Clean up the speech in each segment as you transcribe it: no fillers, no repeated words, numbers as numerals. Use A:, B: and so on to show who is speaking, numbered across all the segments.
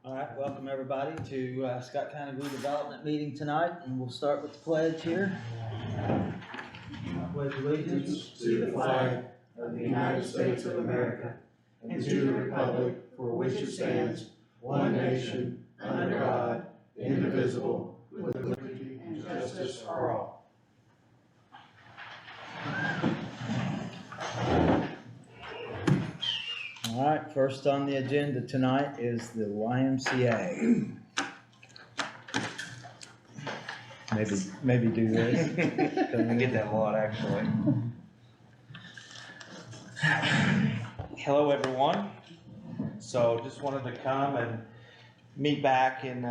A: All right, welcome everybody to Scott County Redevelopment Meeting tonight, and we'll start with the pledge here. I pledge allegiance
B: to the flag of the United States of America and to the republic for which it stands, one nation, under God, indivisible, with liberty and justice for all.
A: All right, first on the agenda tonight is the YMCA. Maybe do this.
C: I get that a lot, actually. Hello, everyone. So just wanted to come and meet back and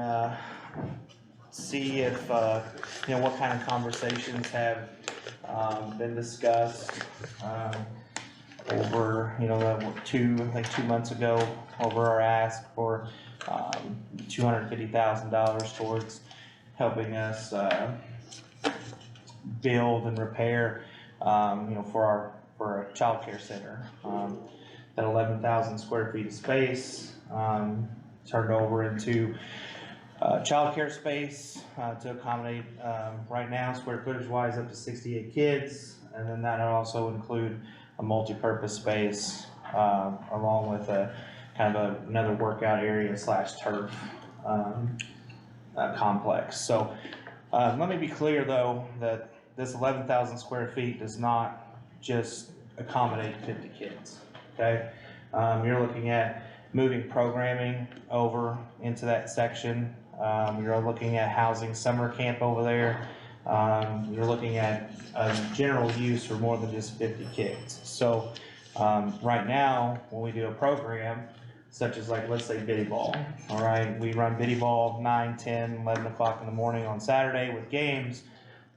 C: see if, what kind of conversations have been discussed over, 2 months ago, over our ask for $250,000 towards helping us build and repair, for our child care center. That 11,000 square feet of space turned over into child care space to accommodate right now square footage wise up to 68 kids, and then that would also include a multi-purpose space along with a kind of another workout area / turf complex. So let me be clear though that this 11,000 square feet does not just accommodate 50 kids. Okay, you're looking at moving programming over into that section. You're looking at housing summer camp over there. You're looking at general use for more than just 50 kids. So right now, when we do a program, such as like, let's say biddy ball, all right, we run biddy ball 9, 10, 11 o'clock in the morning on Saturday with games.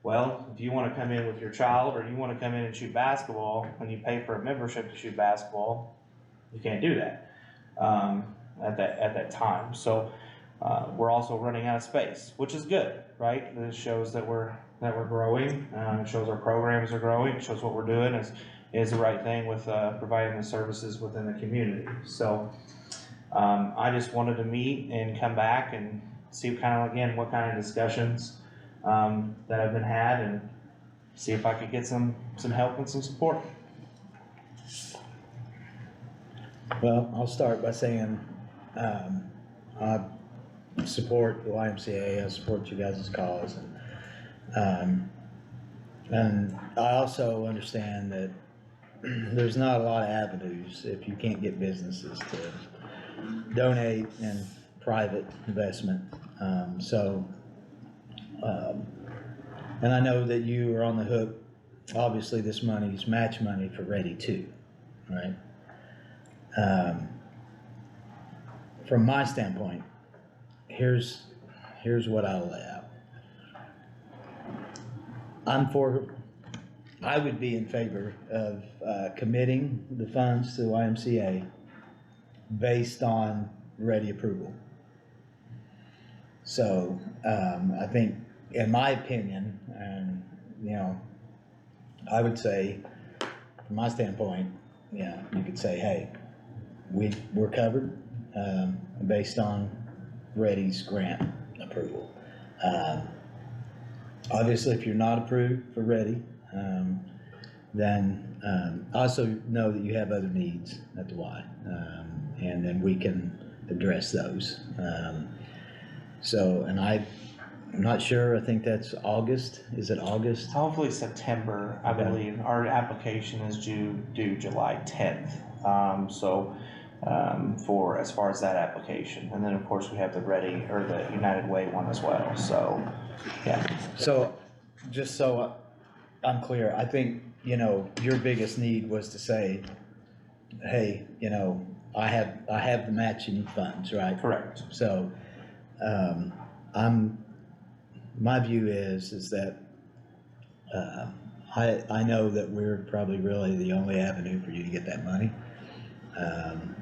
C: Well, if you want to come in with your child or you want to come in and shoot basketball and you pay for a membership to shoot basketball, you can't do that at that time. So we're also running out of space, which is good, right? This shows that we're growing. It shows our programs are growing. It shows what we're doing is the right thing with providing the services within the community. So I just wanted to meet and come back and see what kind of discussions that have been had, and see if I could get some help and some support.
A: Well, I'll start by saying I support the YMCA. I support you guys' cause, and I also understand that there's not a lot of avenues if you can't get businesses to donate and private investment. And I know that you are on the hook. Obviously, this money is match money for Ready too, right? From my standpoint, here's what I'll lay out. I would be in favor of committing the funds to the YMCA based on Ready approval. So I think, in my opinion, and I would say, from my standpoint, you could say, hey, we're covered based on Ready's grant approval. Obviously, if you're not approved for Ready, then I also know that you have other needs at the Y, and then we can address those. I'm not sure. I think that's August. Is it August?
C: Hopefully September, I believe. Our application is due July 10th. For as far as that application, and then of course we have the Ready or the United Way one as well. So, yeah.
A: So, just so I'm clear, I think your biggest need was to say, hey, I have the matching funds, right?
C: Correct.
A: So, my view is that I know that we're probably really the only avenue for you to get that money.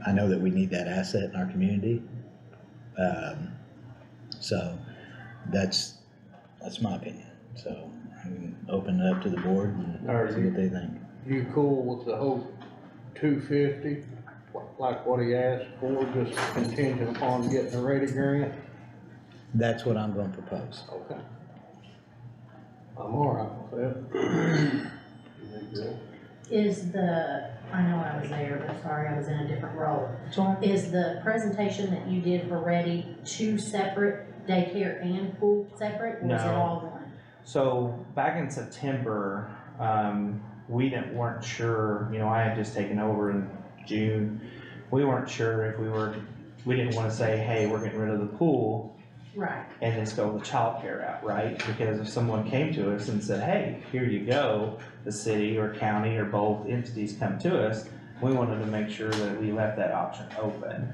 A: I know that we need that asset in our community. So that's my opinion. So I'm open it up to the board and see what they think.
B: You cool with the whole 250? like what he asked for, just contingent upon getting a ready grant?
A: That's what I'm gonna propose.
B: Okay. I'm all right with that.
D: Is the, I know I was there, but sorry, I was in a different role. Is the presentation that you did for Ready two separate, daycare and pool separate, or is it
C: No.
D: all one?
C: So back in September, we weren't sure, you know, I had just taken over in June. We weren't sure if we didn't wanna say, hey, we're getting rid of the pool
D: Right,
C: and just go the childcare route, right? Because if someone came to us and said, hey, here you go, the city or county or both entities come to us, we wanted to make sure that we left that option open.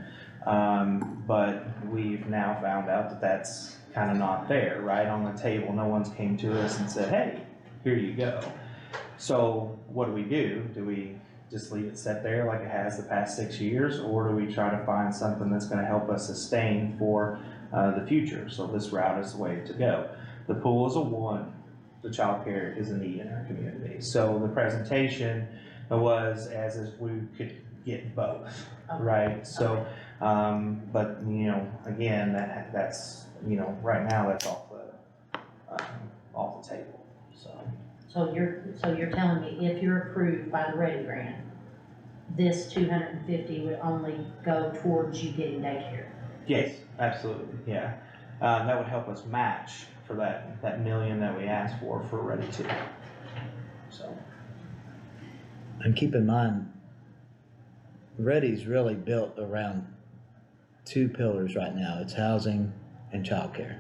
C: But we've now found out that that's kind of not there, right? On the table, no one's came to us and said, hey, here you go. So what do? Do we just leave it set there like it has the past 6 years? Or do we try to find something that's gonna help us sustain for the future? So this route is the way to go. The pool is a one, the childcare is a need in our community. So the presentation was as if we could get both,
D: Okay.
C: right? So, but you know, again, that's, you know, right now that's off the table, so.
D: so you're telling me if you're approved by the Ready grant, this 250 would only go towards you getting daycare?
C: Yes, absolutely, yeah. That would help us match for that million that we asked for Ready to. So,
A: And keep in mind, Ready's really built around two pillars right now. It's housing and childcare.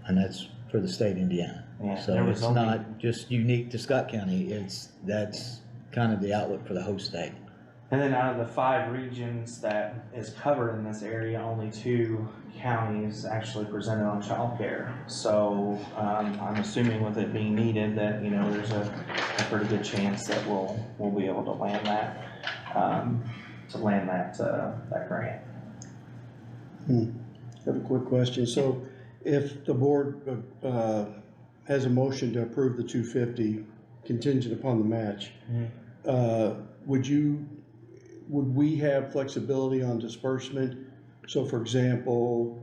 A: And that's for the state of Indiana.
C: yeah,
A: So
C: there was
A: it's
C: only,
A: not just unique to Scott County, that's kind of the outlook for the whole state.
C: and then out of the 5 regions that is covered in this area, only 2 counties actually presented on childcare. So, I'm assuming with it being needed that, you know, there's a pretty good chance that we'll be able to land that, that grant.
E: I have a quick question. So if the board has a motion to approve the 250 contingent upon the match, would we have flexibility on disbursement? So for example,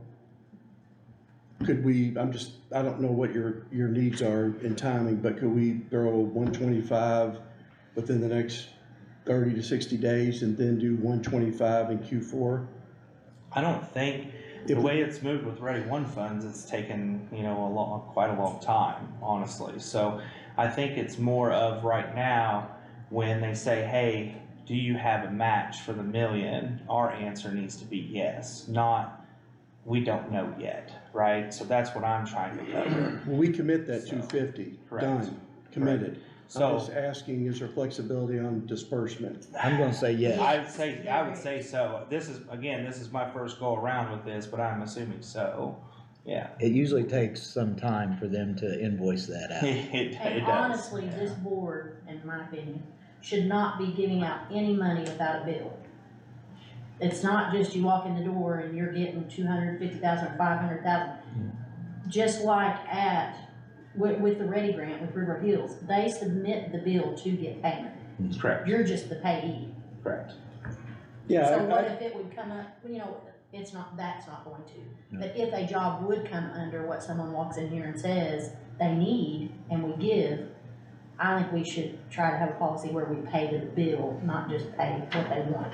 E: could we, I don't know what your needs are in timing, but could we throw 125 within the next 30 to 60 days and then do 125 in Q4?
C: I don't think, the way it's moved with Ready One funds, it's taken, you know, quite a long time, honestly. So I think it's more of right now, when they say, hey, do you have a match for the million? Our answer needs to be yes, not, we don't know yet, right? So that's what I'm trying to cover.
E: Well, we commit that 250,
C: Correct.
E: done, committed.
C: So
E: I'm just asking, is there flexibility on disbursement?
A: I'm gonna say yes.
C: I would say so. This is my first go around with this, but I'm assuming so, yeah.
A: It usually takes some time for them to invoice that out.
C: It
D: And
C: does.
D: honestly, this board, in my opinion, should not be giving out any money without a bill. It's not just you walk in the door and you're getting 250,000 or 500,000. Just like with the Ready grant with River Hills, they submit the bill to get payment.
C: That's correct,
D: You're just the payee.
C: correct.
E: Yeah,
D: So what if it would come up, you know, that's not going to. But if a job would come under what someone walks in here and says they need and we give, I think we should try to have a policy where we pay the bill, not just pay what they want.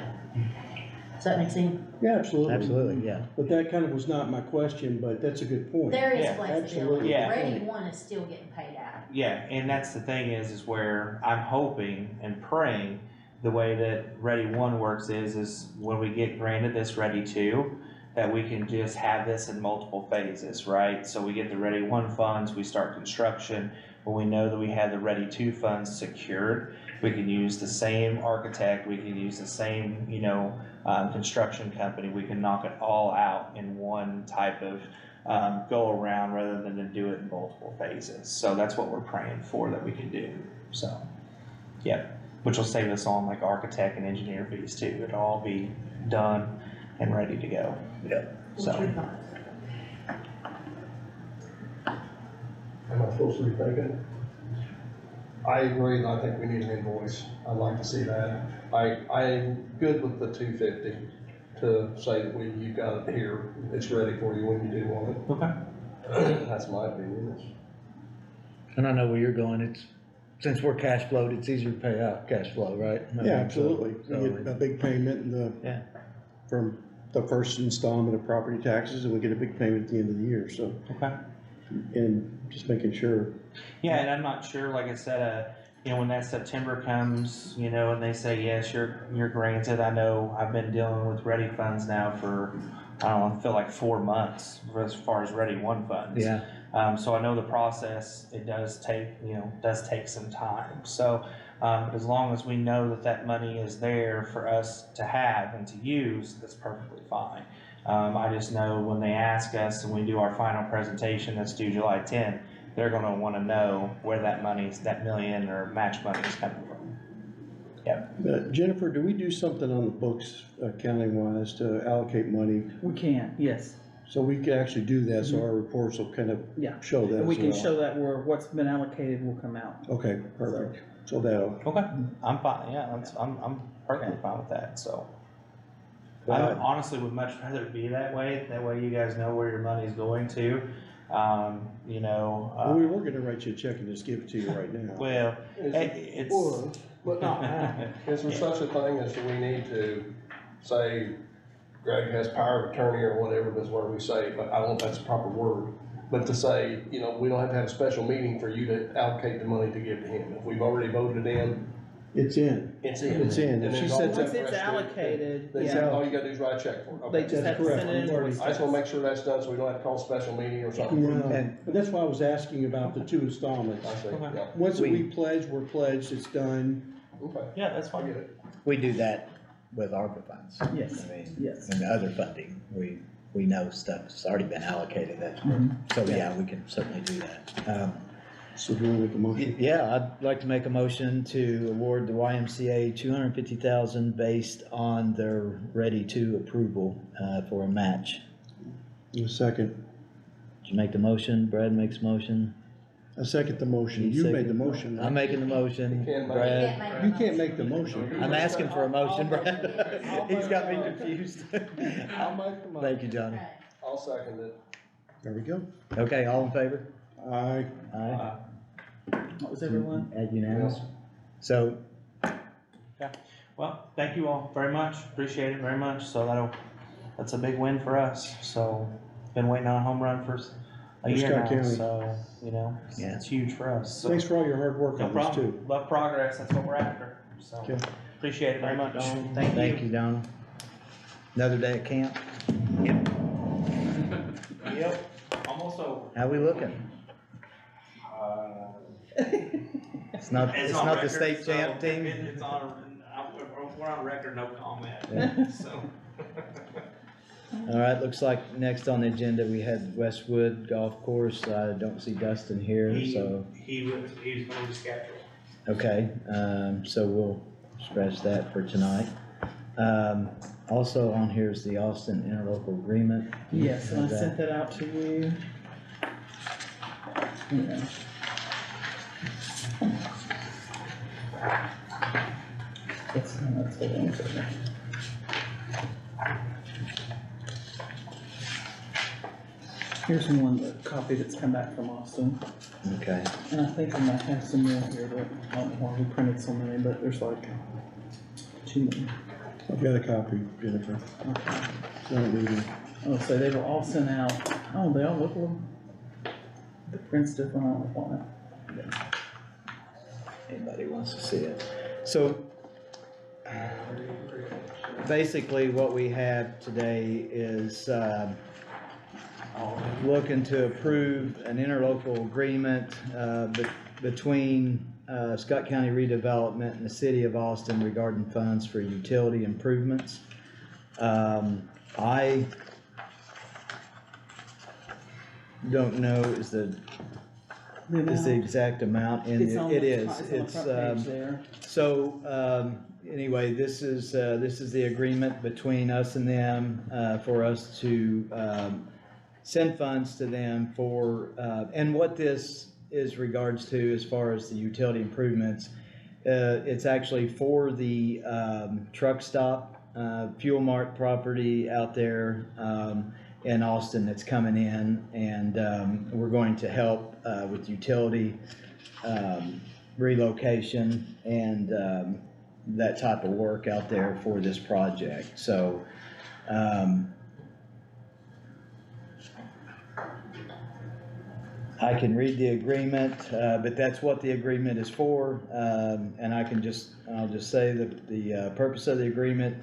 D: Does that make sense?
E: yeah, absolutely.
A: Absolutely, yeah.
E: But that kind of was not my question, but that's a good point.
D: There is
C: Yeah,
D: flexibility.
E: absolutely.
C: Yeah.
D: Ready One is still getting paid out.
C: Yeah, and that's the thing is where I'm hoping and praying the way that Ready One works is when we get granted this Ready Two, that we can just have this in multiple phases, right? So we get the Ready One funds, we start construction. When we know that we have the Ready Two funds secured, we can use the same architect, we can use the same, you know, construction company. We can knock it all out in one type of go around rather than to do it in multiple phases. So that's what we're praying for that we can do. So, yeah, which will save us on like architect and engineer fees too. It'll all be done and ready to go.
A: Yep.
D: What's your
C: So,
D: thoughts?
B: Am I supposed to be thinking? I agree, and I think we need an invoice. I'd like to see that. I'm good with the 250 to say that you got it here, it's ready for you when you do want it.
C: Okay.
B: That's my opinion.
A: And I know where you're going, it's, since we're cash flowed, it's easier to pay out cash flow, right? I mean,
E: Yeah, absolutely.
A: so
E: We get a big payment
A: Yeah.
E: from the first installment of property taxes, and we get a big payment at the end of the year, so.
C: Okay.
E: And just making sure.
C: Yeah, and I'm not sure, like I said, you know, when that September comes, you know, and they say, yes, you're granted, I know I've been dealing with Ready funds now for, I don't know, I feel like 4 months as far as Ready One funds.
A: Yeah,
C: So I know the process, it does take some time. So, as long as we know that that money is there for us to have and to use, that's perfectly fine. I just know when they ask us and we do our final presentation that's due July 10th, they're gonna wanna know where that money's, that million or match money is coming from. Yep.
E: Jennifer, do we do something on the books, accounting wise, to allocate money?
F: We can, yes.
E: So we can actually do that, so our reports will kind of
F: Yeah.
E: show that as well.
F: And we can show that where what's been allocated will come out.
E: Okay, perfect. So that'll,
C: Okay, I'm fine, yeah, I'm perfectly fine with that, so. I honestly would much rather it be that way you guys know where your money's going to, you know.
E: well, we were gonna write you a check and just give it to you right now.
C: Well, it's.
B: But not now. Is there such a thing as we need to say Greg has power of attorney or whatever, that's where we say, but I don't know if that's the proper word. But to say, you know, we don't have to have a special meeting for you to allocate the money to give to him. If we've already voted in,
E: It's in.
B: it's in.
E: It's in.
B: And
E: If
B: then
E: she
B: it's all
E: sets
F: Once
B: up
F: it's
B: for us to-
F: allocated,
B: They say,
F: yeah,
B: all you gotta do is write a check for it.
F: they
B: Okay.
F: just have to
E: correct.
F: send it in.
B: I just wanna make sure that's done, so we don't have to call a special meeting or something.
E: No, but that's why I was asking about the 2 installments.
B: I see,
C: Okay.
B: yeah,
E: Once we pledge, we're pledged, it's done.
B: okay.
C: Yeah, that's
B: I
C: fine.
B: get it.
A: we do that with ARPA funds.
F: Yes,
A: I mean,
F: yes.
A: and other funding, we know stuff's already been allocated, that's,
F: Mhm.
A: so yeah, we can certainly do that.
E: So do you want to make a motion?
A: Yeah, I'd like to make a motion to award the YMCA $250,000 based on their Ready 2 approval, for a match.
E: A second.
A: Did you make the motion? Brad makes motion?
E: I second the motion. You made the motion.
A: I'm making the motion,
B: You can't make-
A: Brad.
E: You can't make the motion.
A: I'm asking for a motion,
B: I'll-
A: Brad.
B: I'll-
A: He's got me confused.
B: I'll make the motion.
A: Thank you, Johnny.
D: Right.
B: I'll second it.
E: There we go.
A: Okay, all in favor?
E: Aye.
A: Aye.
F: What was everyone?
A: At unanimous? So,
C: Well, thank you all very much, appreciate it very much, so that's a big win for us, so, been waiting on a home run for a year
E: Scott
C: now,
E: County.
C: so, you know,
A: Yeah.
C: it's huge for us, so.
E: Thanks for all your hard work
C: No
E: on this
C: problem,
E: too.
C: love progress, that's what we're after, so,
E: Okay.
C: appreciate it very much,
A: thank you, Donald. Another day at camp? Yep.
C: Yep, almost over.
A: How we looking? It's not
C: It's
A: the
C: on record,
A: state
C: so
A: champ team?
C: It's on, we're on record, no comment, so.
A: All right, looks like next on the agenda, we had Westwood Golf Course. I don't see Dustin here, so,
C: He was going to schedule.
A: okay, so we'll scratch that for tonight. Also on here is the Austin interlocal agreement.
F: Yes, and I
A: Have that.
F: sent that out to you. Yeah. That's hold on a second. Here's one, the copy that's come back from Austin,
A: Okay,
F: and I think I might have some more here, but I don't know why we printed so many, but there's like 2 more.
E: I've got a copy, Jennifer.
F: Okay.
E: So I don't need it.
F: Oh, so they were all sent out, oh, they all look a little, the print's different, I don't know why.
A: anybody wants to see it. So, basically what we have today is, looking to approve an interlocal agreement, between, Scott County Redevelopment and the City of Austin regarding funds for utility improvements. I don't know is the exact amount, and
F: It's on
A: it
F: the
A: is,
F: top- it's on the
A: it's,
F: front page there.
A: so, anyway, this is the agreement between us and them, for us to, send funds to them for, and what this is regards to, as far as the utility improvements, it's actually for the, truck stop, Fuel Mart property out there, in Austin that's coming in, and, we're going to help, with utility, relocation and, that type of work out there for this project. So, I can read the agreement, but that's what the agreement is for. And I'll just say that the purpose of the agreement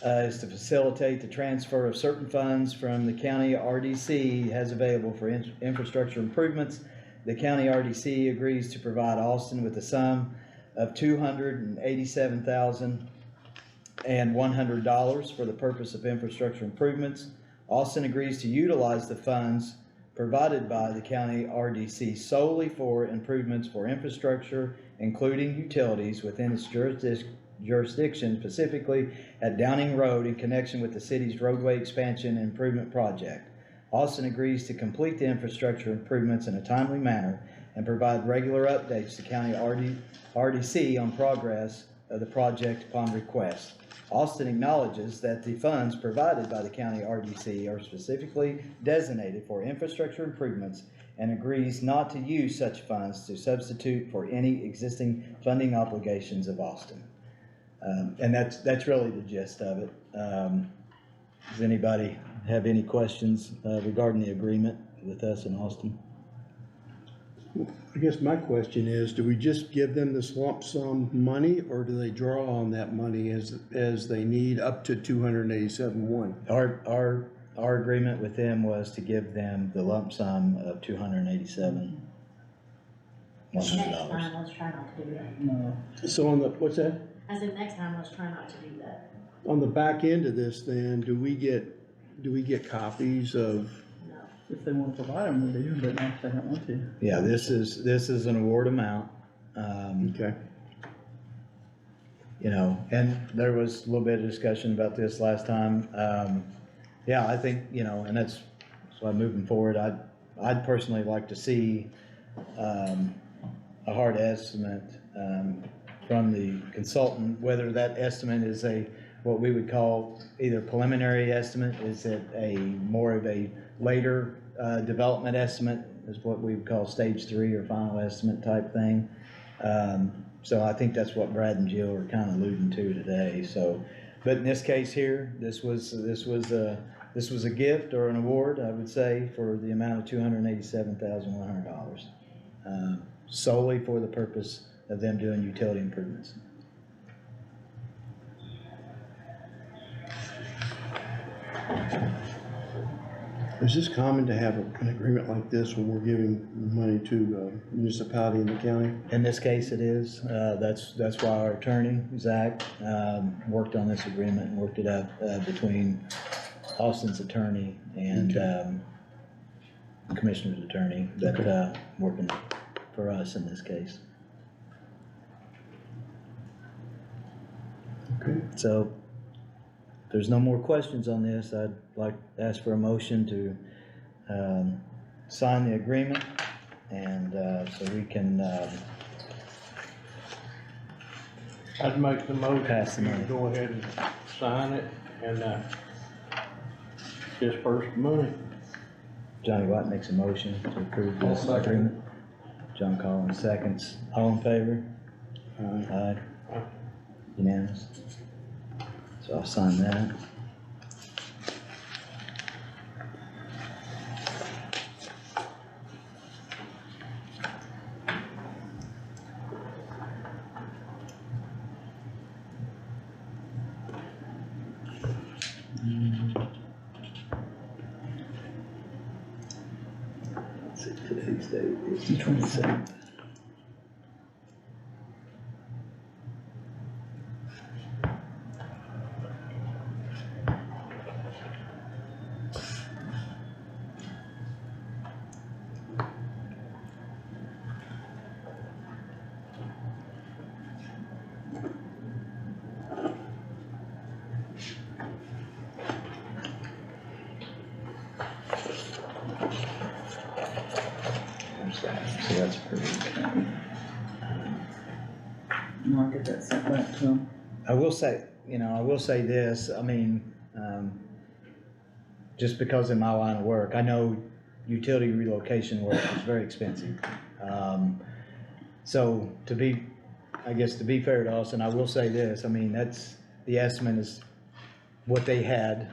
A: is to facilitate the transfer of certain funds from the county RDC has available for infrastructure improvements. The county RDC agrees to provide Austin with a sum of $287,100 for the purpose of infrastructure improvements. Austin agrees to utilize the funds provided by the county RDC solely for improvements for infrastructure, including utilities within its jurisdiction, specifically at Downing Road in connection with the city's roadway expansion and improvement project. Austin agrees to complete the infrastructure improvements in a timely manner and provide regular updates to county RDC on progress of the project upon request. Austin acknowledges that the funds provided by the county RDC are specifically designated for infrastructure improvements and agrees not to use such funds to substitute for any existing funding obligations of Austin. And that's really the gist of it. Does anybody have any questions regarding the agreement with us in Austin?
E: I guess my question is, do we just give them this lump sum money, or do they draw on that money as they need up to 287.1?
A: Our agreement with them was to give them the lump sum of $287,100.
D: Next time, let's try not to do that.
F: No,
E: So on the, what's that?
D: I said, next time, let's try not to do that.
E: On the back end of this then, do we get copies of?
D: No.
F: if they want to provide them, we do, but not if they don't want to.
A: Yeah, this is an award amount.
E: Okay.
A: You know, and there was a little bit of discussion about this last time. Yeah, I think, you know, and that's why moving forward, I'd personally like to see, a hard estimate, from the consultant, whether that estimate is what we would call either preliminary estimate, is it more of a later, development estimate, is what we would call stage 3 or final estimate type thing. So I think that's what Brad and Jill are kind of alluding to today. So, but in this case here, this was a gift or an award, I would say, for the amount of $287,100, solely for the purpose of them doing utility improvements.
E: Is this common to have an agreement like this when we're giving money to a municipality in the county?
A: In this case, it is. That's why our attorney, Zach, worked on this agreement and worked it out between Austin's attorney and the commissioner's attorney that working for us in this case.
E: Okay.
A: So if there's no more questions on this, I'd like to ask for a motion to sign the agreement, and so we can
B: I'd make the motion,
A: Pass the money.
B: go ahead and sign it and, disperse the money.
A: Johnny White makes a motion to approve this
B: I'll second.
A: agreement. John Collins seconds. All in favor? Aye.
B: Aye.
A: Unanimous. So I'll sign that. Let's see, today's date is the 27th. So that's approved.
F: And I'll get that sent back to them.
A: I will say, I will say this, I mean, just because in my line of work, I know utility relocation work is very expensive. So to be fair to Austin, I will say this, I mean, the estimate is what they had,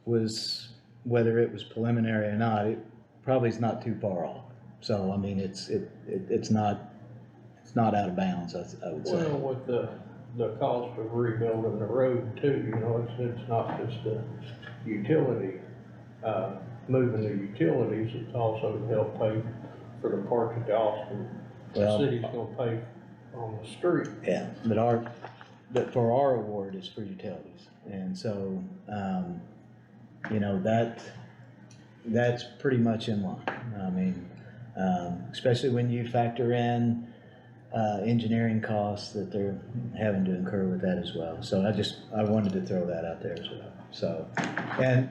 A: was, whether it was preliminary or not, it probably is not too far off. So, I mean, it's not out of bounds, I would say.
B: Well, with the cost of rebuilding the road too, it's not just the utility, moving the utilities, it's also to help pay for the parts of Austin. The
A: Well,
B: city's gonna pay on the street.
A: yeah, but for our award is for utilities, and so, that's pretty much in line. I mean, especially when you factor in, engineering costs that they're having to incur with that as well. So I wanted to throw that out there as well, so, and,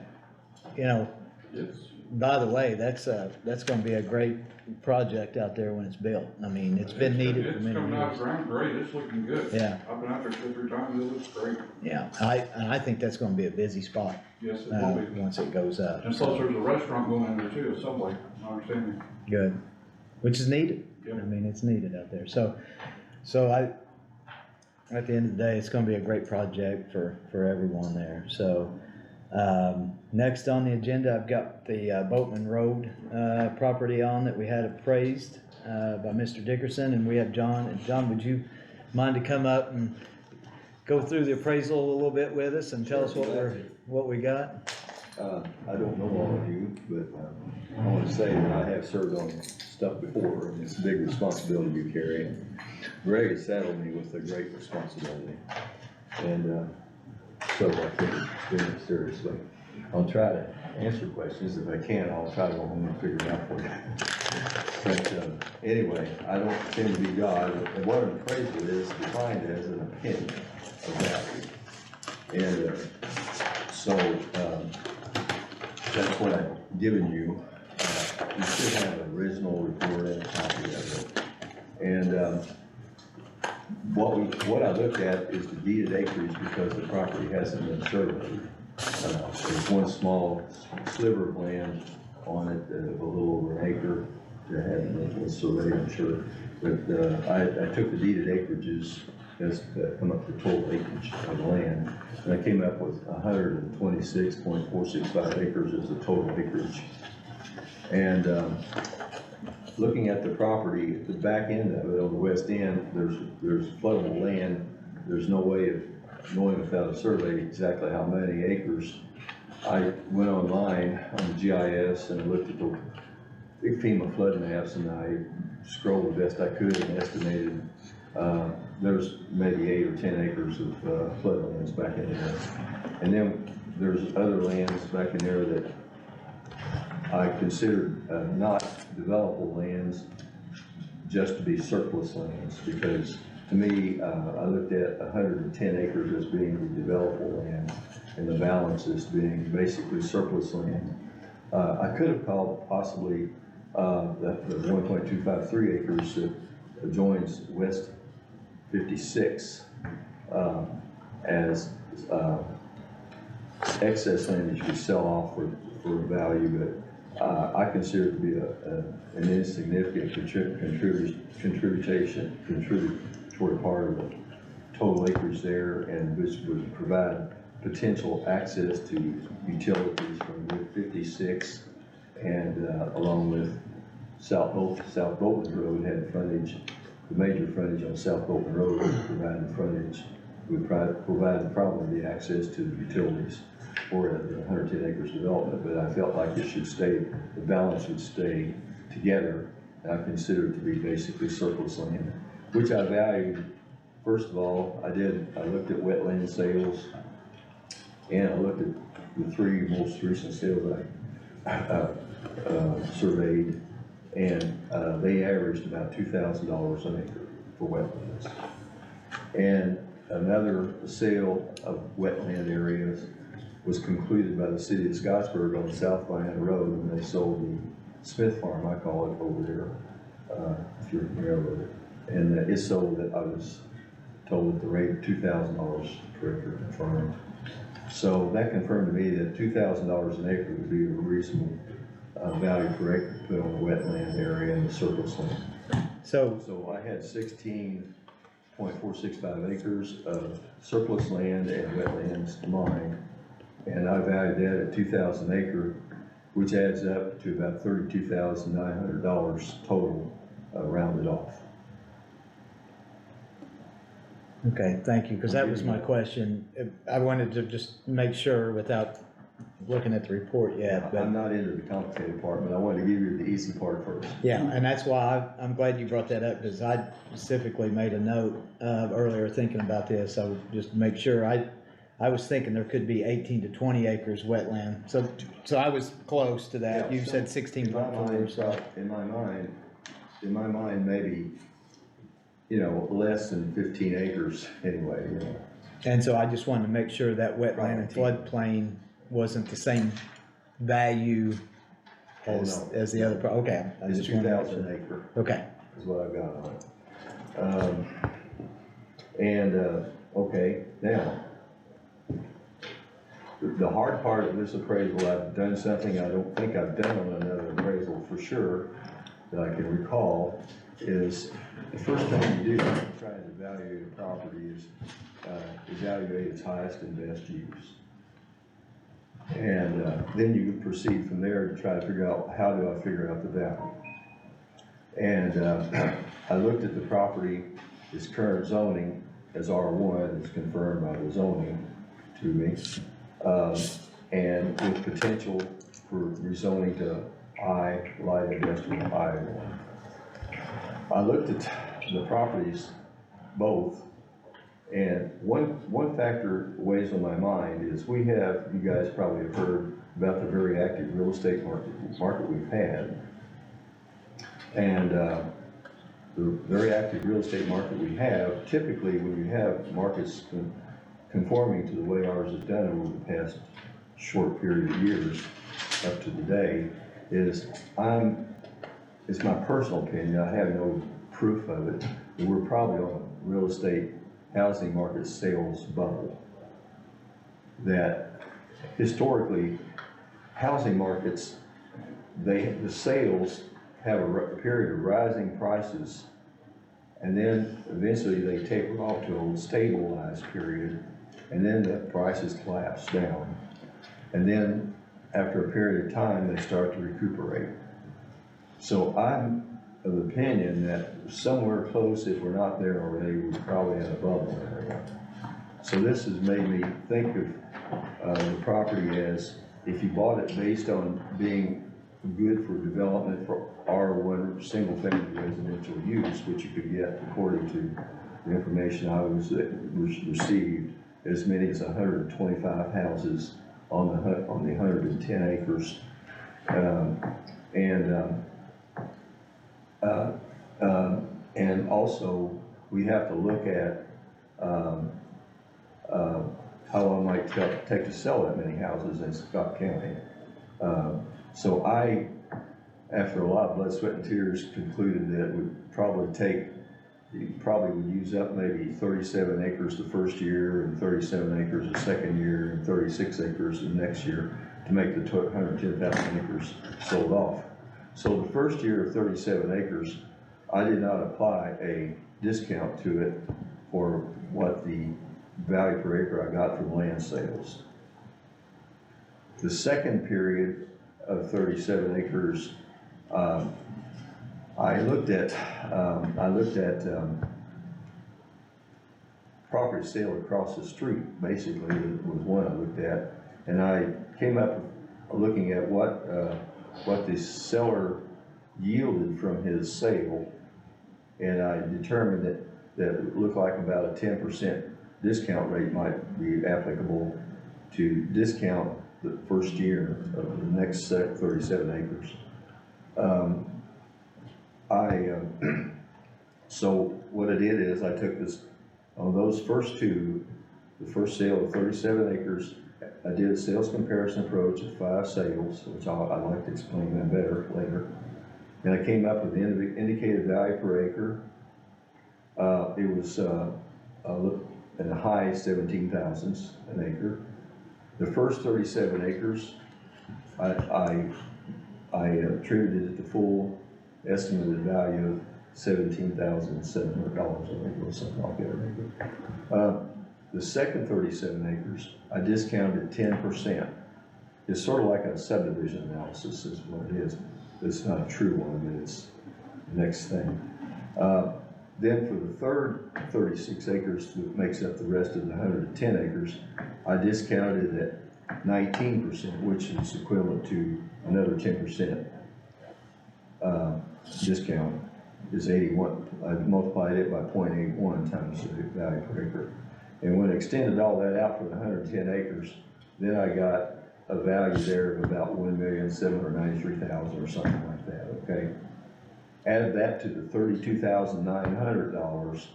A: by the way, that's gonna be a great project out there when it's built. I mean, it's been needed for many
G: It's coming out of
A: years.
G: the ground great, it's looking good.
A: Yeah.
G: I've been out there 2 or 3 times, it looks great.
A: Yeah, and I think that's gonna be a busy spot,
G: Yes, it will be.
A: once it goes up.
G: And plus there's a restaurant going in there too, a Subway, I understand.
A: Good, which is needed.
G: Yep.
A: I mean, it's needed out there. So at the end of the day, it's gonna be a great project for everyone there. So, next on the agenda, I've got the Boatman Road, property on that we had appraised, by Mr. Dickerson, and we have John. And John, would you mind to come up and go through the appraisal a little bit with us and tell us what we got?
H: I don't know all of you, but I want to say that I have served on stuff before, and it's a big responsibility you carry. Greg has saddled me with a great responsibility, and so I take it very seriously. I'll try to answer questions. If I can, I'll try to go home and figure it out for you. But anyway, I don't pretend to be God, and what an appraisal is defined as an opinion of value. And so that's what I've given you. You should have an original report and a copy of it. And what I looked at is the deeded acreage because the property hasn't been surveyed. There's one small sliver of land on it, of a little over an acre that hadn't been surveyed, I'm sure. But I took the deeded acreages as come up to total acreage of land, and I came up with 126.465 acres as the total acreage. And looking at the property, at the back end of it, on the west end, there's floodable land. There's no way of knowing without a survey exactly how many acres. I went online on the GIS and looked at the big FEMA flood maps, and I scrolled the best I could and estimated there's maybe 8 or 10 acres of floodlands back in there. And then there's other lands back in there that I considered not developable lands, just to be surplus lands, because to me, I looked at 110 acres as being the developable land, and the balance as being basically surplus land. I could have called possibly the 1.253 acres that adjoins West 56 as excess land that you could sell off for value, but I consider it to be an insignificant contributory part of the total acreage there, and which would provide potential access to utilities from Route 56 and along with South Bolton Road had frontage, the major frontage on South Bolton Road provided frontage, would provide probably the access to the utilities for the 110 acres development, but I felt like it should stay, the balance would stay together, and I consider it to be basically surplus land, which I valued. First of all, I looked at wetland sales, and I looked at the 3 most recent sales I surveyed, and they averaged about $2,000 an acre for wetlands. And another sale of wetland areas was concluded by the city of Scottsburg on South Miami Road, and they sold Smith Farm, I call it over there, if you're familiar with it. And it's sold that I was told at the rate of $2,000 per acre confirmed. So that confirmed to me that $2,000 an acre would be a reasonable value per acre to put on the wetland area and the surplus land.
A: So,
H: So I had 16.465 acres of surplus land and wetlands combined, and I valued that at 2,000 acre, which adds up to about $32,900 total, rounded off.
A: okay, thank you, because that was my question. I wanted to just make sure without looking at the report yet, but.
H: I'm not into the complicated part, but I wanted to give you the easy part first.
A: Yeah, and that's why I'm glad you brought that up, because I specifically made a note, earlier thinking about this. I would just make sure, I was thinking there could be 18 to 20 acres wetland, so I was close to that. You said 16.4, so.
H: In my mind, maybe, less than 15 acres anyway,
A: And so I just wanted to make sure that wetland and floodplain wasn't the same value as,
H: Oh, no.
A: as the other, okay. I
H: It's
A: just wanted to make
H: 2,000
A: sure.
H: acre.
A: Okay,
H: Is what I've got on it. Okay, now, the hard part of this appraisal, I've done something I don't think I've done on another appraisal for sure, that I can recall, is the first thing you do when you try to evaluate a property is evaluate its highest and best use. And then you proceed from there to try to figure out, how do I figure out the value? And I looked at the property, its current zoning as R1, it's confirmed by the zoning to me, and with potential for rezoning to I, light industrial I1. I looked at the properties, both, and one factor weighs on my mind is you guys probably have heard about the very active real estate market we've had. And the very active real estate market we have, typically when you have markets conforming to the way ours has done over the past short period of years up to today, it's my personal opinion, I have no proof of it, that we're probably on a real estate housing market sales bubble. That historically, housing markets, the sales have a period of rising prices, and then eventually they taper off to a stabilized period, and then the prices collapse down. And then after a period of time, they start to recuperate. So I'm of the opinion that somewhere close, if we're not there already, we're probably in a bubble area. So this has made me think of the property as, if you bought it based on being good for development for R1 single family residential use, which you could get according to the information I was received, as many as 125 houses on the 110 acres. And also we have to look at how long it might take to sell that many houses in Scott County. So I, after a lot of blood, sweat, and tears, concluded that it would probably would use up maybe 37 acres the first year, and 37 acres the second year, and 36 acres the next year to make the 110,000 acres sold off. So the first year of 37 acres, I did not apply a discount to it for what the value per acre I got from land sales. The second period of 37 acres, I looked at property sale across the street, basically, was one I looked at, and I came up looking at what the seller yielded from his sale, and I determined that it looked like about a 10% discount rate might be applicable to discount the first year of the next 37 acres. So what I did is I took this, on those first two, the first sale of 37 acres I did a sales comparison approach of 5 sales, which I'd like to explain that better later. And I came up with the indicated value per acre. It was in the high 17,000s an acre. The first 37 acres, I attributed it to full estimated value of $17,700, I think, or something like that. The second 37 acres, I discounted 10%. It's sort of like a subdivision analysis is what it is. It's not a true one, but it's the next thing. Then for the third 36 acres that makes up the rest of the 110 acres, I discounted it at 19%, which is equivalent to another 10% discount is 81. I multiplied it by 0.81 times the value per acre. And when I extended all that out for the 110 acres, then I got a value there of about $1,793,000 or something like that, okay? Added that to the $32,900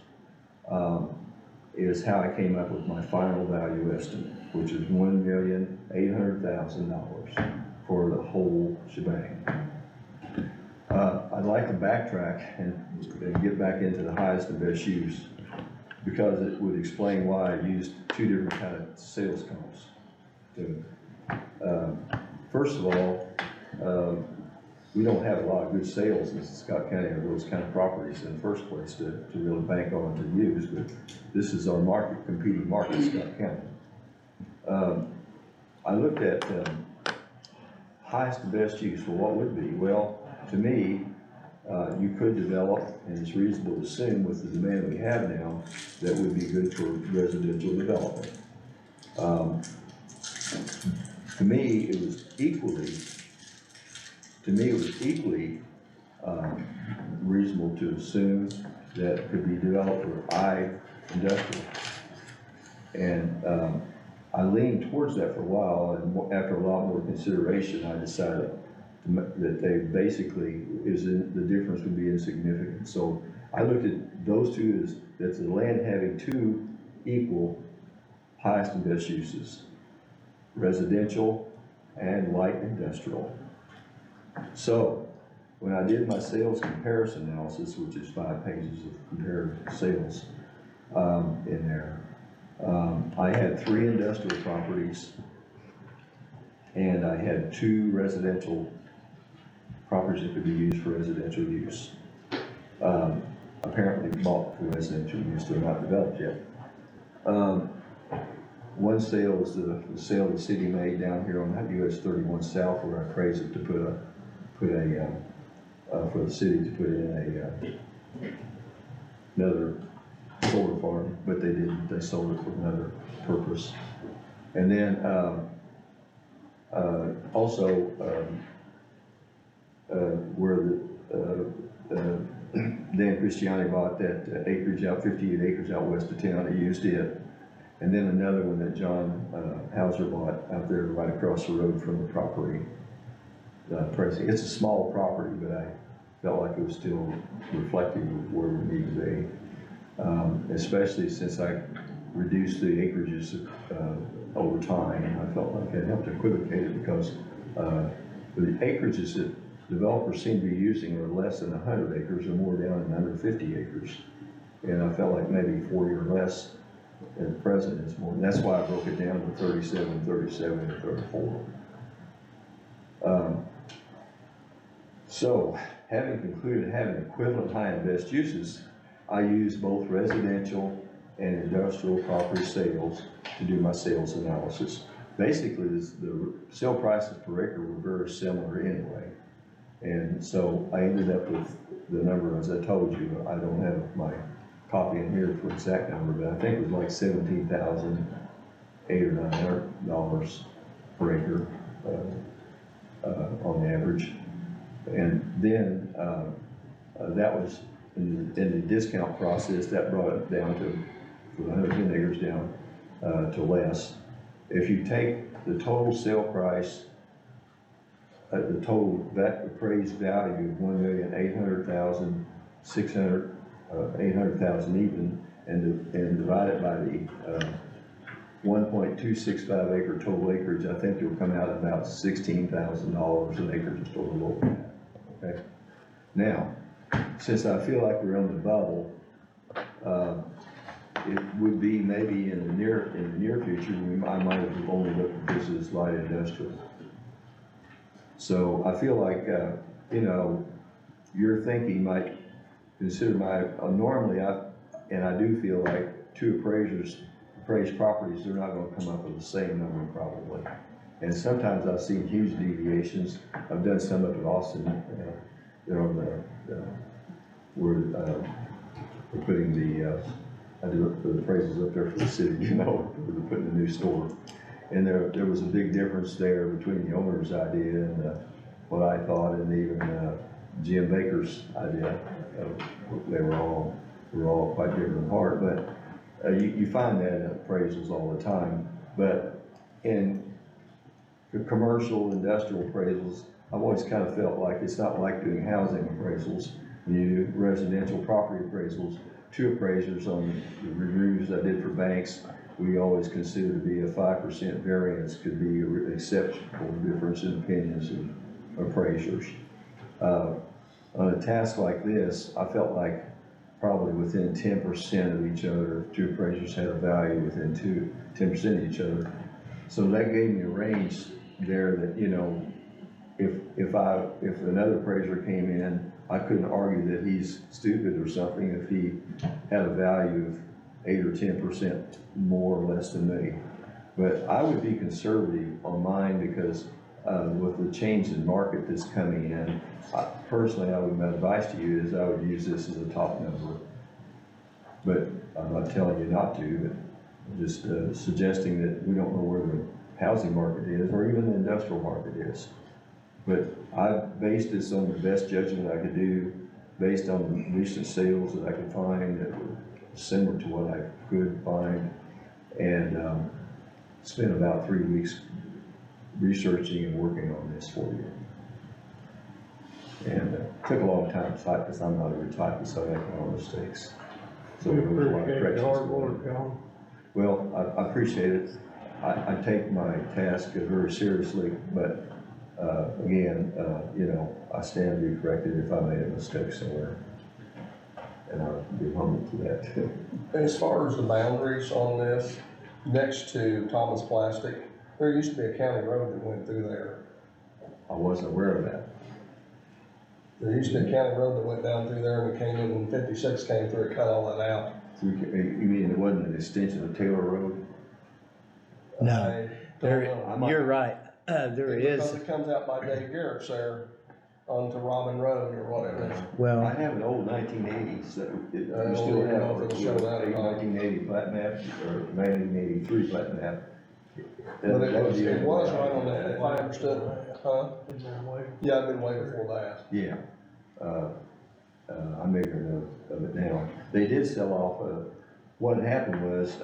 H: is how I came up with my final value estimate, which is $1,800,000 for the whole shebang. I'd like to backtrack and get back into the highest and best use, because it would explain why I used 2 different kind of sales comps. First of all, we don't have a lot of good sales in Scott County of those kind of properties in the first place to really bank on to use, but this is our market, competing market, Scott County. I looked at highest and best use for what would be. Well, to me, you could develop, and it's reasonable to assume with the demand we have now, that would be good for residential development. To me, it was equally reasonable to assume that it could be developed for industrial. And I leaned towards that for a while, and after a lot more consideration, I decided that they basically, the difference would be insignificant. So I looked at those two as that's the land having 2 equal highest and best uses, residential and light industrial. So when I did my sales comparison analysis, which is 5 pages of comparative sales in there, I had 3 industrial properties and I had 2 residential properties that could be used for residential use. Apparently bought for residential use, they're not developed yet. One sale was the sale the city made down here on US 31 South, where I appraised it to for the city to put in another solar farm, but they didn't. They sold it for another purpose. And then also where Dan Christiani bought that acreage out, 58 acres out west of town. He used it. And then another one that John Hauser bought out there right across the road from the property. It's a small property, but I felt like it was still reflective of where we need to be. Especially since I reduced the acreages over time. I felt like it helped equivocate it, because the acreages that developers seem to be using are less than 100 acres or more down in under 50 acres. And I felt like maybe 40 or less at present is more. And that's why I broke it down to 37, 37, and 34. So having concluded having equivalent high and best uses, I use both residential and industrial property sales to do my sales analysis. Basically, the sale prices per acre were very similar anyway. And so I ended up with the number, as I told you. I don't have my copy in here for exact number, but I think it was like $17,800 or $900 per acre on average. And then that was in the discount process, that brought it down to, for the 110 acres down to less. If you take the total sale price, the total appraised value of $1,800,000, 800,000 even, and divide it by 1.265 acre total acreage, I think it'll come out at about $16,000 an acre, just over low that, okay? Now, since I feel like we're on the bubble, it would be maybe in the near future, I might have only looked at this as light industrial. So I feel like, you know, your thinking might consider normally I do feel like two appraised properties, they're not gonna come up with the same number probably. And sometimes I've seen huge deviations. I've done some up in Austin, you know, we're putting I do the appraisals up there for the city, you know, we're putting a new store. And there was a big difference there between the owner's idea and what I thought, and even Jim Baker's idea. They were all quite different in heart, but you find that in appraisals all the time. But in the commercial, industrial appraisals, I've always kind of felt like it's not like doing housing appraisals. When you do residential property appraisals, two appraisers on the reviews I did for banks, we always consider to be a 5% variance could be an acceptable difference in opinions of appraisers. On a task like this, I felt like probably within 10% of each other, if two appraisers had a value within 10% of each other. So that gave me a range there that, you know, if another appraiser came in, I couldn't argue that he's stupid or something if he had a value of 8 or 10% more or less than me. But I would be conservative on mine because with the change in market that's coming in, personally, my advice to you is I would use this as a top number. But I'm not telling you not to, but just suggesting that we don't know where the housing market is or even the industrial market is. But I based this on the best judgment I could do, based on the recent sales that I could find that were similar to what I could find, and spent about 3 weeks researching and working on this for you. And it took a long time to type because I'm not a good typist, so I make my own mistakes. So there was a lot of corrections. Well, I appreciate it. I take my task very seriously, but again, you know, I stand to be corrected if I made a mistake somewhere. And I'll be humble to that.
B: As far as the boundaries on this, next to Thomas Plastic, there used to be a county road that went through there.
H: I wasn't aware of that.
B: There used to be a county road that went down through there and it came in when 56 came through, it cut all that out.
H: You mean it wasn't an extension of Taylor Road?
A: No, you're right, there is.
B: Because it comes out by Dave Garrett's there onto Robin Road or whatever.
A: Well,
H: I have an old 1980s that we
B: don't
H: still
B: even
H: have,
B: know if it'll show that or not.
H: 1980 plat map or 1983 plat map.
B: But it was right on that, if I understood, huh? Yeah, I've been way before that.
H: Yeah, I'm making a note of it now. They did sell off, what happened was,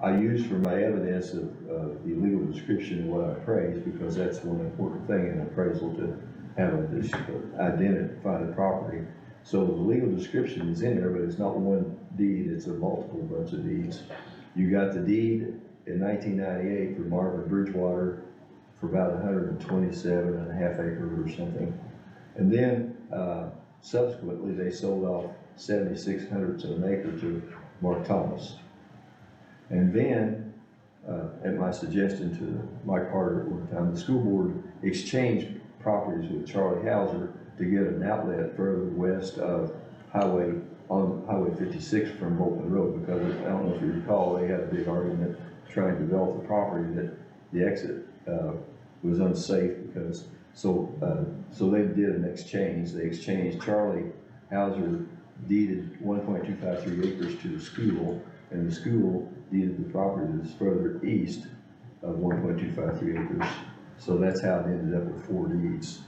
H: I used for my evidence of the legal description what I appraised, because that's one important thing in appraisal, to have identify the property. So the legal description is in there, but it's not one deed, it's a multiple bunch of deeds. You got the deed in 1998 for Marvin Bridgewater for about 127 and a half acres or something. And then subsequently they sold off 76 hundredths of an acre to Mark Thomas. And then, at my suggestion to Mike Carter at one time, the school board exchanged properties with Charlie Hauser to get an outlet further west of Highway 56 from Bolton Road, because I don't know if you recall, they had a big argument trying to develop the property that the exit was unsafe because, so they did an exchange. They exchanged. Charlie Hauser deeded 1.253 acres to the school, and the school deeded the property that's further east of 1.253 acres. So that's how it ended up with 4 deeds.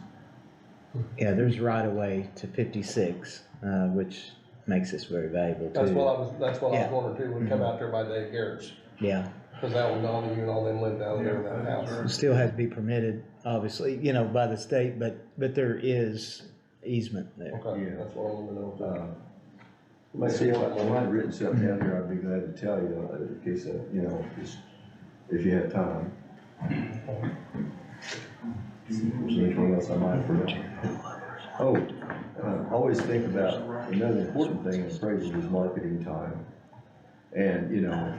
A: yeah, there's right of way to 56, which makes this very valuable too.
B: That's what I was
A: Yeah.
B: wondering too, would come out there by Dave Garrett's.
A: Yeah,
B: Cause that one, Donnie, you and all them live down there in that house.
A: it still has to be permitted, obviously, you know, by the state, but there is easement there.
B: Okay,
H: Yeah.
B: that's what I wanted to know.
H: Let's see, if I might have written something down here, I'd be glad to tell you, in case, you know, just, if you have time. Is there anything else I might have forgotten? Oh, always think about, another important thing in appraisal is marketing time. And, you know,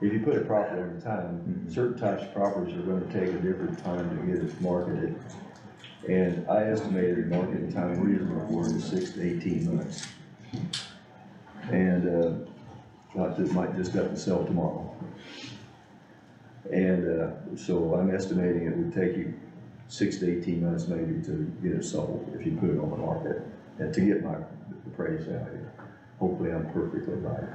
H: if you put a property on time, certain types of properties are gonna take a different time to get it marketed. And I estimated marketing time reasonable for it is 6 to 18 months. And, might just got to sell tomorrow. And, so I'm estimating it would take you 6 to 18 months maybe to get it sold if you put it on the market and to get my appraised value. Hopefully I'm perfectly right.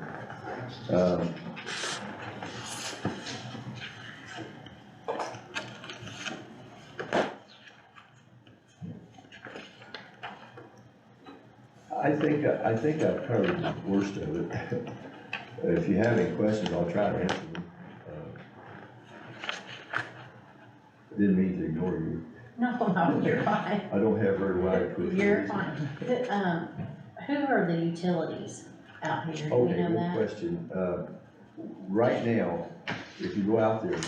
H: I think I've covered the worst of it. If you have any questions, I'll try to answer them. Didn't mean to ignore you.
D: No, you're fine.
H: I don't have very wide.
D: You're fine. Who are the utilities out here? Do we
H: Okay,
D: know
H: good
D: that?
H: question. Right now, if you go out there,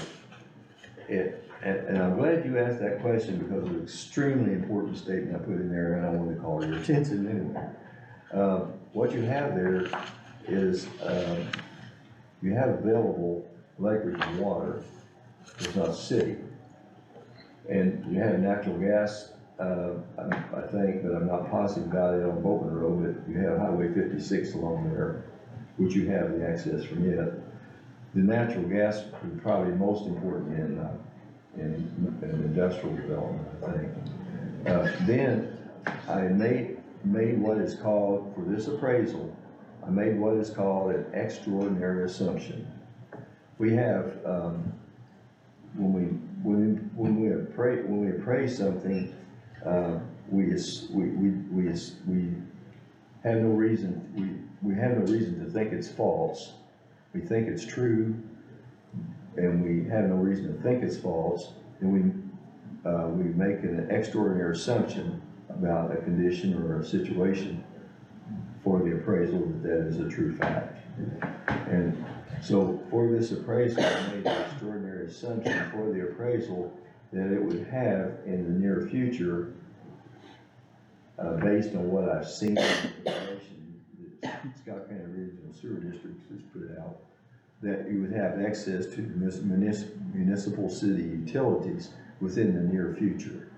H: and I'm glad you asked that question because of an extremely important statement I put in there, and I want to call your attention anyway. What you have there is, you have available electric and water. It's not city. And you have natural gas, I think, but I'm not positive about it on Boatman Road, but you have Highway 56 along there, which you have the access from it. The natural gas is probably most important in industrial development, I think. Then I made what is called, for this appraisal, I made what is called an extraordinary assumption. We have, when we appraise something, we have no reason to think it's false. We think it's true, and we have no reason to think it's false, and we make an extraordinary assumption about a condition or a situation for the appraisal that is a true fact. And so for this appraisal, I made an extraordinary assumption for the appraisal that it would have in the near future, based on what I've seen in the information that Scott County Regional Sewer District has put out, that you would have access to municipal city utilities within the near future.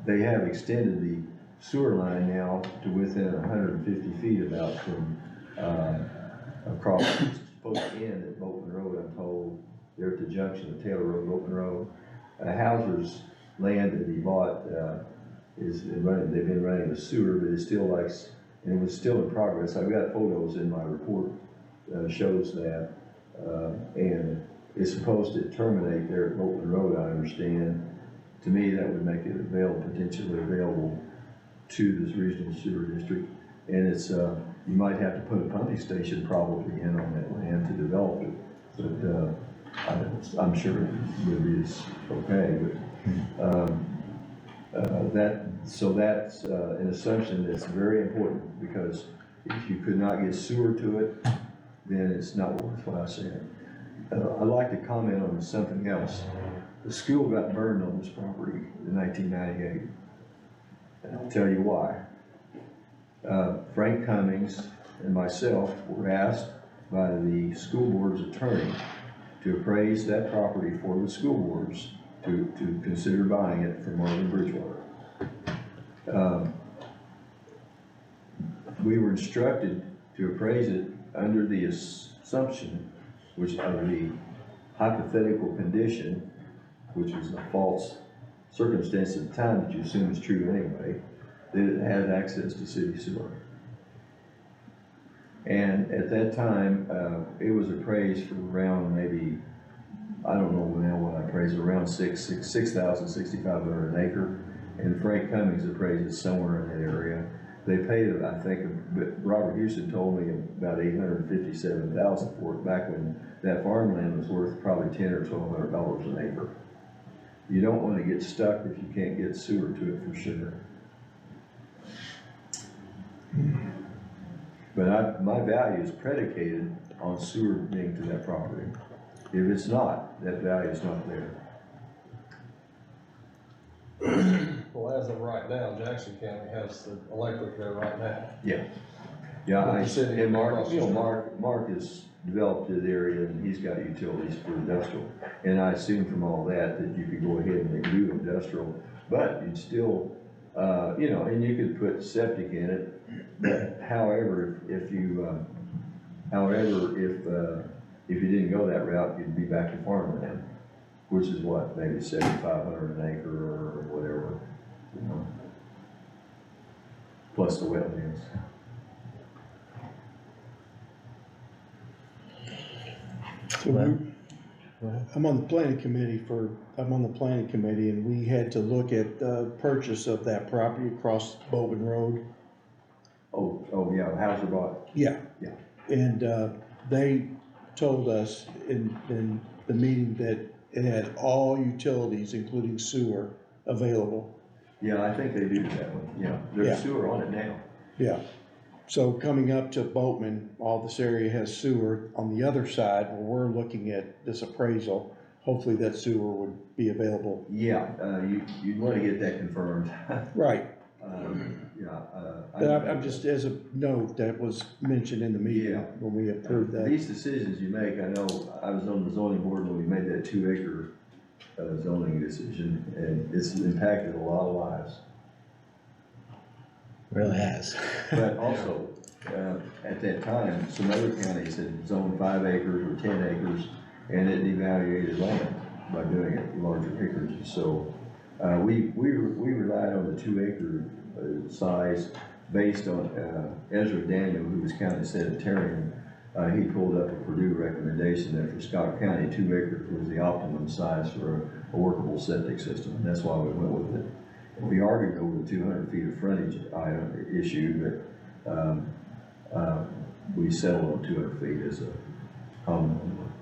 H: They have extended the sewer line now to within 150 feet about from across, it's supposed to end at Boatman Road, I'm told. They're at the junction of Taylor Road, Boatman Road. Hauser's land that he bought they've been running the sewer, but it's still like, and it was still in progress. I've got photos in my report shows that, and it's supposed to terminate there at Boatman Road, I understand. To me, that would make it potentially available to this regional sewer district. And it's, you might have to put a pumping station probably in on that land to develop it. But I'm sure it would be okay. But that's an assumption that's very important, because if you could not get sewer to it, then it's not worthwhile saying. I'd like to comment on something else. The school got burned on this property in 1998, and I'll tell you why. Frank Cummings and myself were asked by the school board's attorney to appraise that property for the school boards to consider buying it from Marvin Bridgewater. We were instructed to appraise it under the assumption, which of the hypothetical condition, which was a false circumstance at the time that you assume is true anyway, that it had access to city sewer. And at that time, it was appraised for around maybe, I don't know now what I appraised, around 6,500 an acre. And Frank Cummings appraised it somewhere in that area. They paid, I think, Robert Houston told me about $857,000 for it back when that farmland was worth probably $1,000 or $1,200 an acre. You don't want to get stuck if you can't get sewer to it for sure. But my value is predicated on sewer being to that property. If it's not, that value is not there.
B: Well, as of right now, Jackson County has the electric there right now.
H: Yeah,
B: But the city
H: and Mark,
B: across
H: you
B: the
H: know,
B: street.
H: Mark has developed his area and he's got utilities for industrial. And I assume from all that you could go ahead and do industrial, but you'd still, you know, and you could put septic in it. But however, if you didn't go that route, you'd be back to farmland, which is what, maybe 7,500 an acre or whatever, you know, plus the wetlands.
E: So I'm on the planning committee and we had to look at the purchase of that property across Bowman Road.
H: Oh, yeah, how's it bought?
E: Yeah.
H: Yeah.
E: And, they told us in the meeting that it had all utilities, including sewer, available.
H: Yeah, I think they do that one, yeah,
E: Yeah.
H: there's sewer on it now.
E: Yeah. So coming up to Boatman, all this area has sewer. On the other side, where we're looking at this appraisal, hopefully that sewer would be available.
H: Yeah, you'd wanna get that confirmed.
E: Right.
H: Yeah.
E: But I'm just, as a note, that was mentioned in the meeting
H: Yeah.
E: when we approved that.
H: These decisions you make, I know, I was on the zoning board when we made that 2-acre zoning decision, and it's impacted a lot of lives.
A: Really has.
H: But also, at that time, some other counties had zoned 5 acres or 10 acres, and it devaluated land by doing it larger acreage. So, we relied on the 2-acre size based on, Ezra Daniel, who was county sanitarian. He pulled up a Purdue recommendation that for Scott County, 2 acres was the optimum size for a workable septic system, and that's why we went with it. We argued over the 200 feet of frontage issue, but we settled on 200 feet as a common number.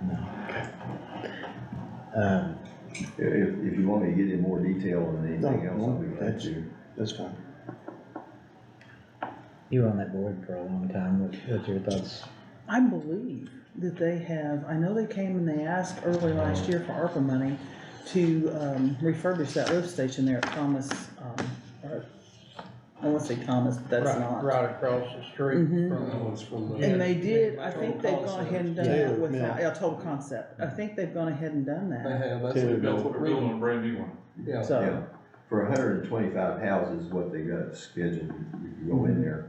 A: No, okay.
H: If you want me to get in more detail on anything
E: No,
H: else, I'll be glad
E: that's-
H: to.
E: That's fine.
A: You were on that board for a long time, what's your thoughts?
F: I believe that they have, I know they came and they asked early last year for ARPA money to refurbish that lift station there at Thomas, or, I won't say Thomas, but that's not.
B: Right across the street
F: Mhm.
B: from the.
F: And they did, I think they've gone
B: Concept.
F: ahead and done
E: Taylor
F: that
E: Mill.
F: without, yeah, Total Concept. I think they've gone ahead and done
B: They
F: that.
B: have, that's.
E: Taylor
B: what
E: Mill.
B: built
G: We're building a brand new one.
B: Yeah.
F: So,
H: Yeah, for 125 houses, what they got scheduled, you go in there.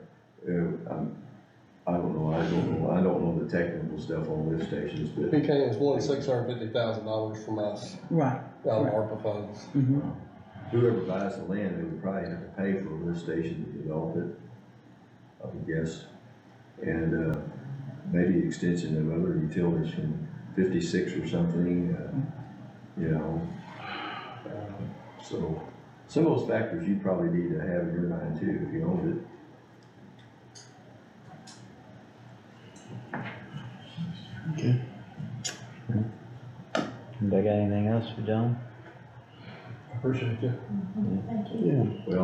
H: I don't know the technical stuff on lift stations, but
B: PK was $650,000 from us,
F: right.
B: out of
F: Right.
B: ARPA funds.
F: Mhm.
H: whoever buys the land, they would probably have to pay for a lift station to develop it, I would guess. And, maybe extension of other utilities from 56 or something, you know. So, some of those factors you probably need to have in your mind too, if you owned it.
E: Okay.
A: Anybody got anything else for John?
B: Appreciate you.
D: Thank you.
E: Yeah.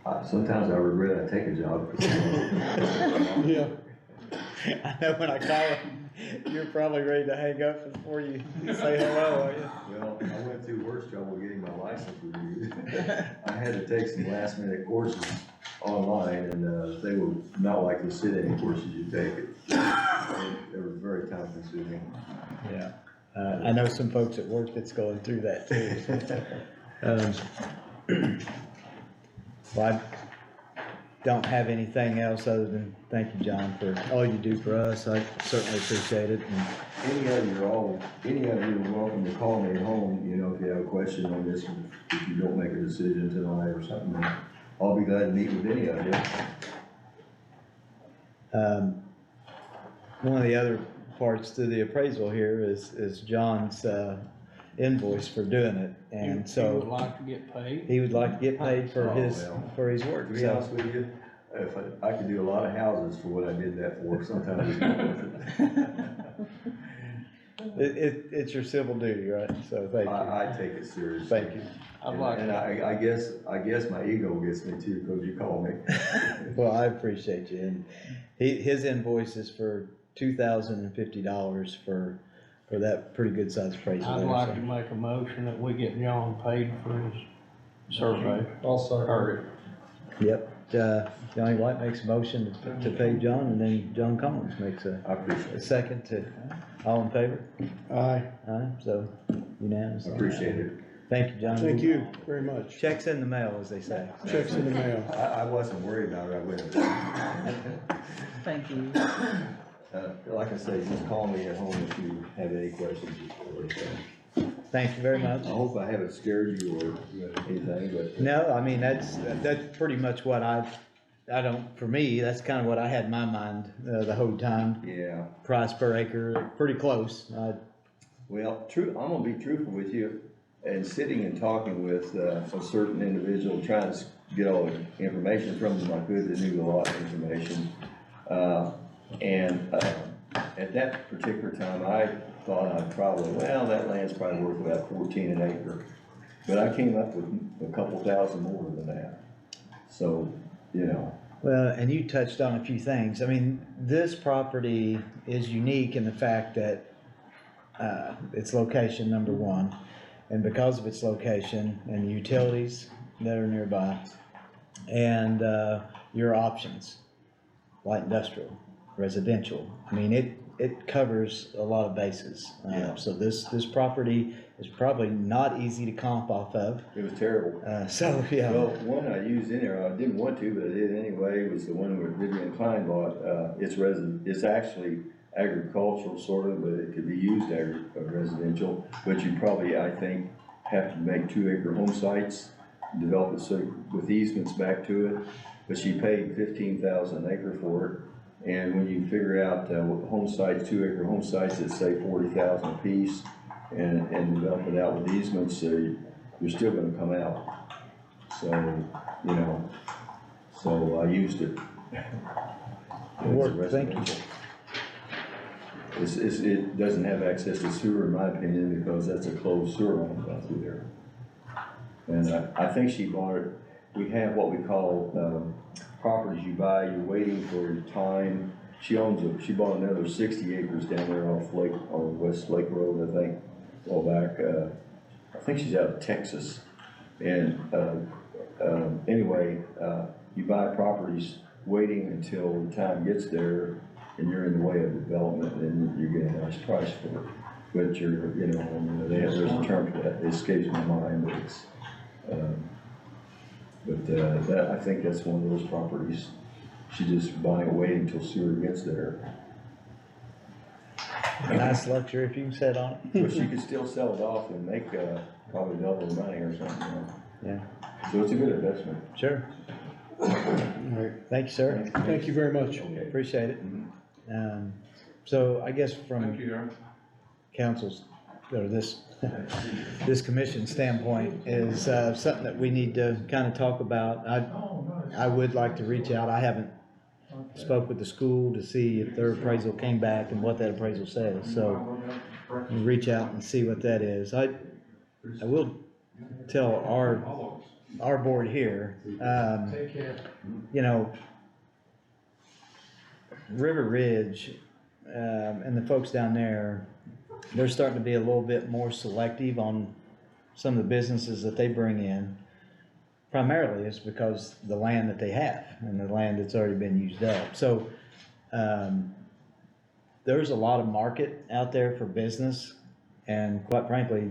H: Well, sometimes I regret I take a job.
E: Yeah.
A: I know when I call him, you're probably ready to hang up before you say hello, are you?
H: Well, I went through worse trouble getting my license renewed. I had to take some last minute courses online, and they were not like the sit-in courses you take. They were very time consuming.
A: Yeah. I know some folks at work that's going through that too. Well, I don't have anything else other than thank you, John, for all you do for us. I certainly appreciate it. And
H: Any of you are welcome to call me at home, you know, if you have a question on this, if you don't make a decision tonight or something. I'll be glad to meet with any of you.
A: one of the other parts to the appraisal here is John's invoice for doing it, and
B: You would
A: so
B: like to get paid?
A: he would like to get paid for
H: Oh,
A: his
H: well.
A: work.
H: To be
A: So
H: honest with you, if I could do a lot of houses for what I did that for, sometimes it's not worth it.
A: it's your civil duty, right? So thank you.
H: I take it seriously.
A: Thank you.
H: And I guess my ego gets me too, because you called me.
A: Well, I appreciate you, and his invoice is for $2,050 for that pretty good sized appraisal.
B: I'd
A: there,
B: like
A: so.
B: to make a motion that we get John paid for his survey.
G: Also.
A: Yep, Johnny White makes a motion to pay John, and then John Collins makes
H: I appreciate
A: a
H: it.
A: second to, all in favor?
E: Aye,
A: Aye, so unanimous.
H: I appreciate it.
A: Thank you, John.
E: thank you very much.
A: Checks in the mail, as they say.
E: Checks in the mail.
H: I wasn't worried about it, I wouldn't.
F: Thank you.
H: Like I say, just call me at home if you have any questions.
A: Thank you very much.
H: I hope I haven't scared you or anything, but.
A: No, I mean, that's pretty much what for me, that's kind of what I had in my mind, the whole time.
H: Yeah,
A: Price per acre, pretty close.
H: well, I'm gonna be truthful with you, and sitting and talking with, a certain individual, trying to get all the information from them, I could, that knew a lot of information. At that particular time, I thought that land's probably worth about 14 an acre. But I came up with a couple thousand more than that. So, you know.
A: Well, and you touched on a few things. I mean, this property is unique in the fact that its location, number one, and because of its location and the utilities that are nearby, and your options, light industrial, residential. I mean, it covers a lot of bases.
H: Yeah.
A: So this property is probably not easy to comp off of.
H: It was terrible.
A: So, yeah.
H: Well, one I used in there, I didn't want to, but I did anyway, was the one where Vivian Klein bought. It's actually agricultural sort of, but it could be used residential. But you probably, I think, have to make 2-acre home sites, develop it so with easements back to it. But she paid $15,000 an acre for it. And when you figure out what home sites, 2-acre home sites that say $40,000 a piece, and develop it out with easements, you're still gonna come out. So, you know, so I used it.
A: Thank you.
H: It doesn't have access to sewer, in my opinion, because that's a closed sewer line down through there. And I think she bought it. We have what we call properties you buy, you're waiting for your time. She bought another 60 acres down there on West Lake Road, I think, well back. I think she's out of Texas. And anyway, you buy properties waiting until the time gets there, and you're in the way of development, and you're getting a nice price for it. But there's a term for that. It escapes my mind, but it's. I think that's one of those properties. She just buying waiting until sewer gets there.
A: Nice luxury if you can sit on it.
H: But she could still sell it off and make probably double the money or something.
A: Yeah,
H: So it's a good investment.
A: sure.
E: All right,
A: Thank you, sir.
E: thank you very much.
H: Okay.
A: Appreciate it. So I guess
G: Thank
A: from
G: you, Aaron.
A: council's, or this commission standpoint is something that we need to kind of talk about. I would like to reach out. I haven't spoke with the school to see if their appraisal came back and what that appraisal says. So we'll reach out and see what that is. I will tell our board here,
G: Take care.
A: you know, River Ridge, and the folks down there, they're starting to be a little bit more selective on some of the businesses that they bring in. Primarily it's because the land that they have and the land that's already been used up. So, there's a lot of market out there for business, and quite frankly,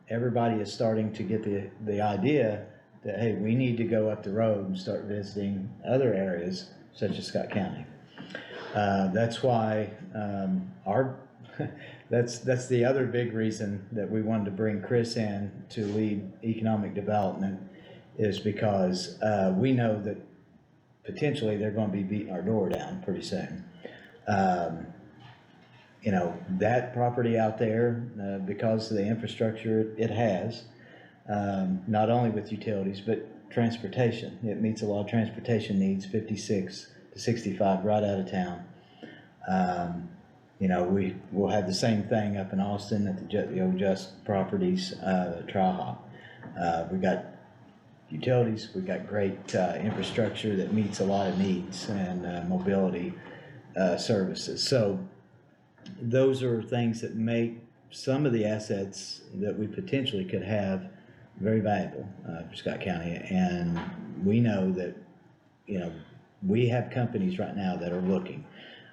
A: everybody is starting to get the idea that, hey, we need to go up the road and start visiting other areas such as Scott County. That's why, that's the other big reason that we wanted to bring Chris in to lead economic development, is because, we know that potentially they're gonna be beating our door down pretty soon. You know, that property out there, because of the infrastructure it has, not only with utilities, but transportation. It meets a lot of transportation needs, 56 to 65 right out of town. You know, we'll have the same thing up in Austin at the old Just Properties, Tri-Hop. We got utilities, we got great, infrastructure that meets a lot of needs and, mobility, services. So those are things that make some of the assets that we potentially could have very valuable, for Scott County. And we know that, you know, we have companies right now that are looking.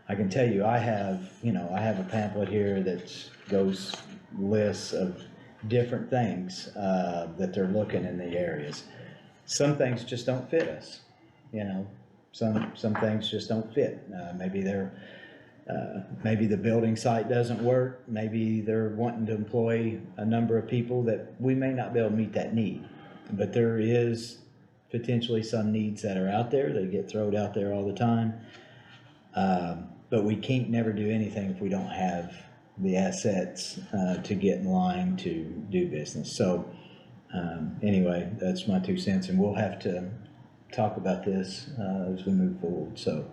A: I can tell you, I have a pamphlet here that goes lists of different things, that they're looking in the areas. Some things just don't fit us, you know, some things just don't fit. Maybe the building site doesn't work, maybe they're wanting to employ a number of people that we may not be able to meet that need. But there is potentially some needs that are out there, they get thrown out there all the time. But we can't never do anything if we don't have the assets, to get in line to do business. So, anyway, that's my 2 cents, and we'll have to talk about this, as we move forward, so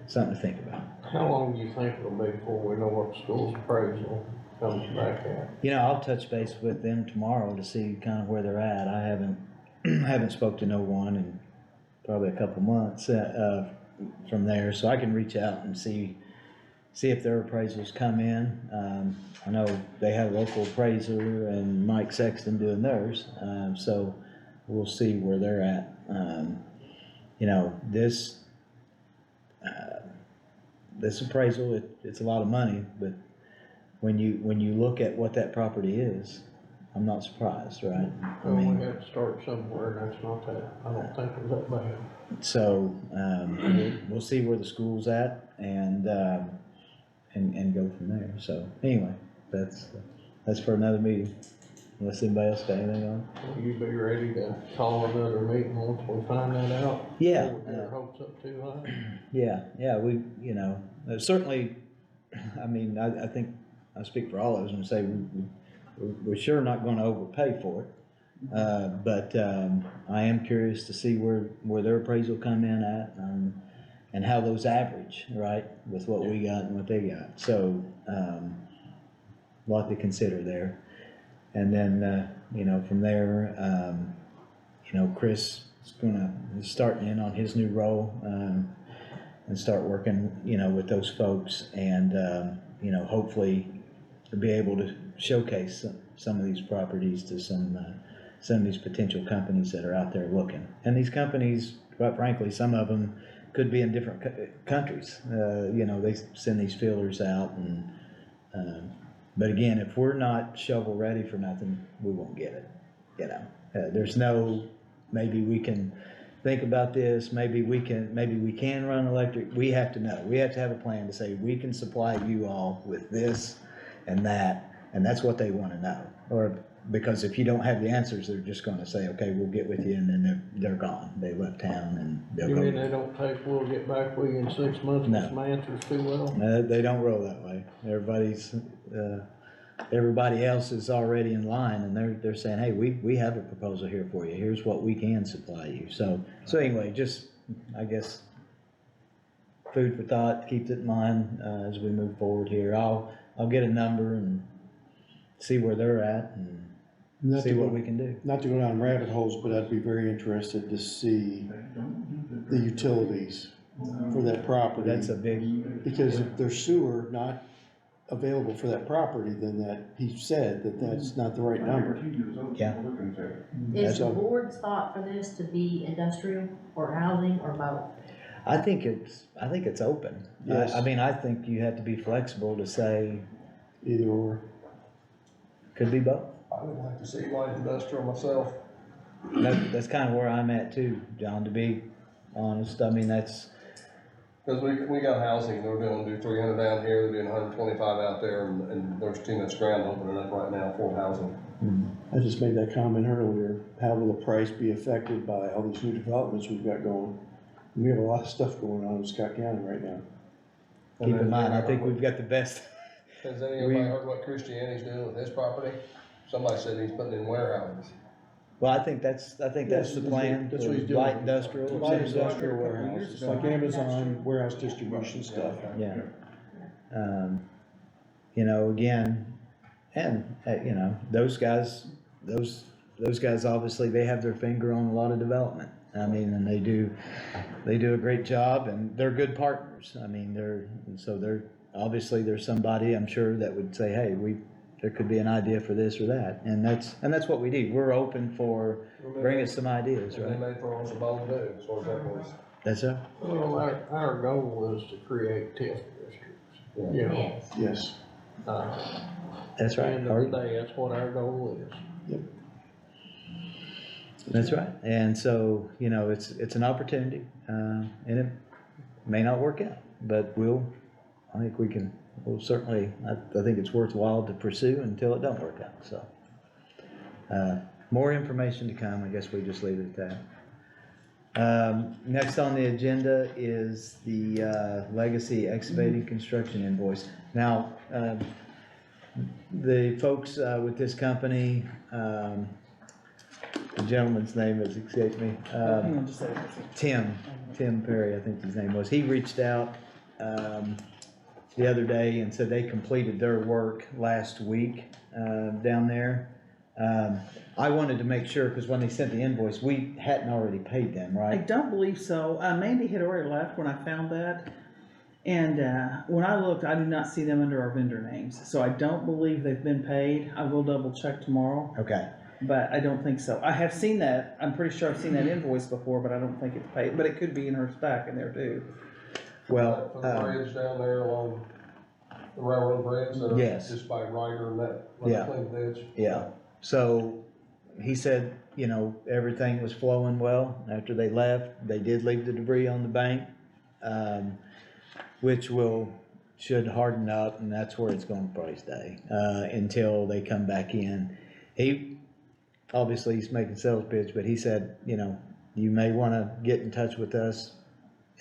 A: something to think about.
B: How long do you think it'll be before we know what the school's appraisal comes back at?
A: You know, I'll touch base with them tomorrow to see kind of where they're at. I haven't spoke to no one in probably a couple months, from there, so I can reach out and see if their appraisals come in. I know they have a local appraiser and Mike Sexton doing theirs, so we'll see where they're at. You know, this appraisal, it's a lot of money, but when you look at what that property is, I'm not surprised, right? I
B: Well,
A: mean,
B: we have to start somewhere, and that's not that, I don't think it's that bad.
A: so, we'll see where the school's at and go from there. So anyway, that's for another meeting. Unless anybody else got anything on?
B: Will you be ready to call another meeting once we find that out?
A: Yeah.
B: Before we get our hopes up too high?
A: Yeah, we, you know, certainly, I mean, I think I speak for all of us and say we're sure not gonna overpay for it. But I am curious to see where their appraisal come in at, and how those average, right, with what we got and what they got. So, a lot to consider there. And then, you know, from there, you know, Chris is starting in on his new role, and start working, you know, with those folks, and, you know, hopefully be able to showcase some of these properties to some of these potential companies that are out there looking. And these companies, quite frankly, some of them could be in different countries. You know, they send these feelers out, and but again, if we're not shovel ready for nothing, we won't get it. You know, there's no, maybe we can think about this, maybe we can run electric. We have to know, we have to have a plan to say, we can supply you all with this and that, and that's what they wanna know. Or, because if you don't have the answers, they're just gonna say, okay, we'll get with you, and then they're gone. They left town and they'll
B: You
A: go.
B: mean they don't take, we'll get back with you in 6 months
A: No.
B: with some answers too well?
A: No, they don't roll that way. Everybody else is already in line, and they're saying, hey, we have a proposal here for you. Here's what we can supply you. So anyway, just, I guess, food for thought, keep it in mind, as we move forward here. I'll get a number and see where they're at and see what we can do.
E: Not to go down rabbit holes, but I'd be very interested to see the utilities for that property.
A: That's a big,
E: Because if there's sewer not available for that property, then he said that's not the right number.
A: Yeah.
D: Is the
E: So-
D: board's thought for this to be industrial or housing or both?
A: I think it's open.
E: Yes.
A: I mean, I think you have to be flexible to say,
E: Either or.
A: could be both.
B: I would like to see light industrial myself.
A: That's kind of where I'm at too, John, to be honest. I mean, that's,
I: Cause we got housing, they're gonna do 300 down here, they're doing 125 out there, and there's too much ground opening up right now for housing.
E: I just made that comment earlier. How will the price be affected by all these new developments we've got going? We have a lot of stuff going on in Scott County right now.
A: keep in mind, I think we've got the best.
I: Has anybody heard what Christianity's doing with his property? Somebody said he's putting in warehouses.
A: Well, I think that's the plan,
E: That's what he's doing.
A: light industrial. of
E: Light
A: some sort.
E: industrial warehouses, like Amazon warehouse distribution stuff.
A: Yeah. You know, again, and, you know, those guys, those those guys, obviously, they have their finger on a lot of development. I mean, and they do a great job, and they're good partners. I mean, obviously, there's somebody, I'm sure, that would say, hey, there could be an idea for this or that, and that's what we do. We're open for bringing some ideas,
I: And
A: right?
I: they may throw us a bone too, as far as that goes.
A: That's it?
B: Well, our goal is to create TIF districts, you know.
D: Yes.
E: Yes.
A: That's right.
B: End of the day, that's what our goal is.
A: That's right. And so, you know, it's an opportunity, and it may not work out, but I think we'll certainly, I think it's worthwhile to pursue until it don't work out, so. More information to come, I guess we just leave it at that. Next on the agenda is the, legacy excavating construction invoice. Now, the folks, with this company, the gentleman's name has escaped me.
F: Hang on just a second.
A: Tim Perry, I think his name was. He reached out the other day and said they completed their work last week down there. I wanted to make sure, because when they sent the invoice, we hadn't already paid them,
F: I
A: right?
F: don't believe so. Mandy had already left when I found that. And, when I looked, I did not see them under our vendor names. So I don't believe they've been paid. I will double check tomorrow,
A: Okay.
F: but I don't think so. I have seen that. I'm pretty sure I've seen that invoice before, but I don't think it's paid. But it could be in her stack in there too.
A: Well,
I: For the bridge down there along the railroad bridge, that are
A: Yes.
I: just by Ryder and that,
A: Yeah.
I: clean ditch.
A: yeah. So he said, you know, everything was flowing well after they left. They did leave the debris on the bank, which should harden up, and that's where it's gonna probably stay, until they come back in. Obviously, he's making sales pitch, but he said, you know, you may wanna get in touch with us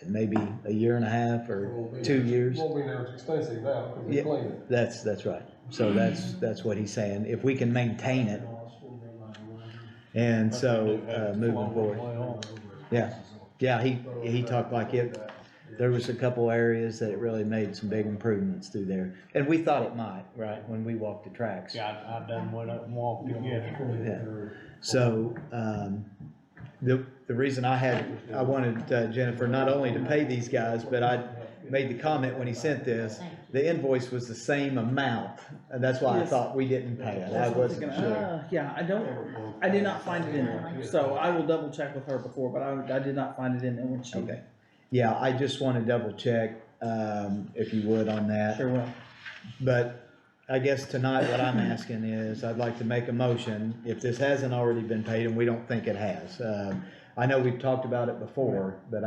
A: in maybe a year and a half or 2 years.
I: It won't be near as expensive now, because we
A: Yeah.
I: cleaned it.
A: That's right. So that's what he's saying, if we can maintain it. And so, moving forward. Yeah, he talked like there was a couple areas that it really made some big improvements through there. And we thought it might, right, when we walked the tracks.
B: Yeah, I done went up and walked it yesterday.
A: Yeah. So, the reason I wanted Jennifer not only to pay these guys, but I made the comment when he sent this, the invoice was the same amount, and that's why I
F: Yes.
A: thought we didn't pay it. I wasn't sure.
F: Yeah, I did not find it in there. So I will double check with her before, but I did not find it in there when she.
A: Okay. Yeah, I just want to double check, if you would on that.
F: Sure will.
A: But I guess tonight what I'm asking is, I'd like to make a motion, if this hasn't already been paid, and we don't think it has. I know we've talked about it before, but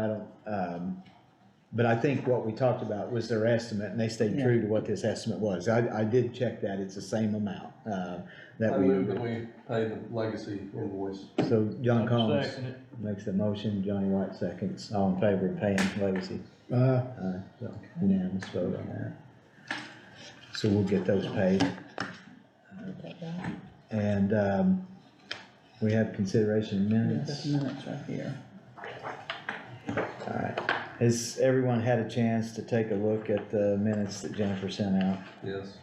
A: but I think what we talked about was their estimate, and they stayed true to what this estimate was. I did check that, it's the same amount, that
I: I
A: we.
I: move that we pay the legacy invoice.
A: So John Collins
B: Second it.
A: makes the motion, Johnny White seconds, all in favor of paying legacy. So unanimous vote on that. So we'll get those paid. And, we have consideration of
F: Yeah,
A: minutes.
F: that's minutes right here.
A: Alright, has everyone had a chance to take a look at the minutes that Jennifer sent out?
I: Yes.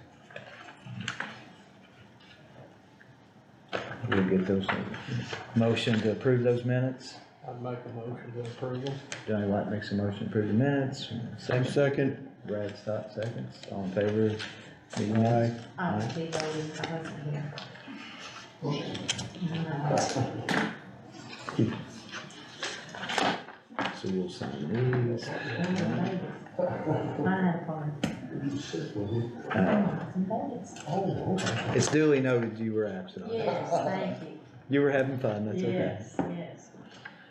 A: We'll get those, motion to approve those minutes.
B: I'd make a motion to approve them.
A: Johnny White makes a motion to approve the minutes.
E: Second.
A: Brad Stott seconds, all in favor of meeting
E: Aye.
A: minutes?
D: I was voting, I wasn't here.
A: So we'll sign these.
D: I had fun.
A: It's duly noted you were absent.
D: Yes, thank you.
A: You were having fun, that's okay.
D: Yes, yes.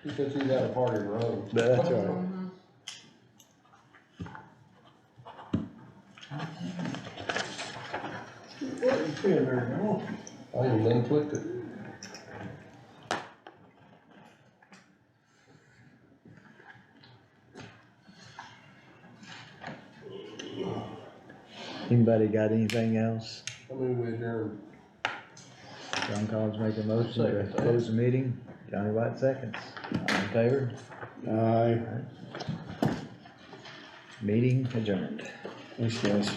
I: You said you had a party of your own.
A: That's all right.
D: Mhm.
I: I even unclicked it.
A: Anybody got anything else?
I: I move we adjourn.
A: John Collins make a motion to
B: Second that.
A: close the meeting. Johnny White seconds. All in favor?
E: Aye.
A: Meeting adjourned.
E: Thanks, guys.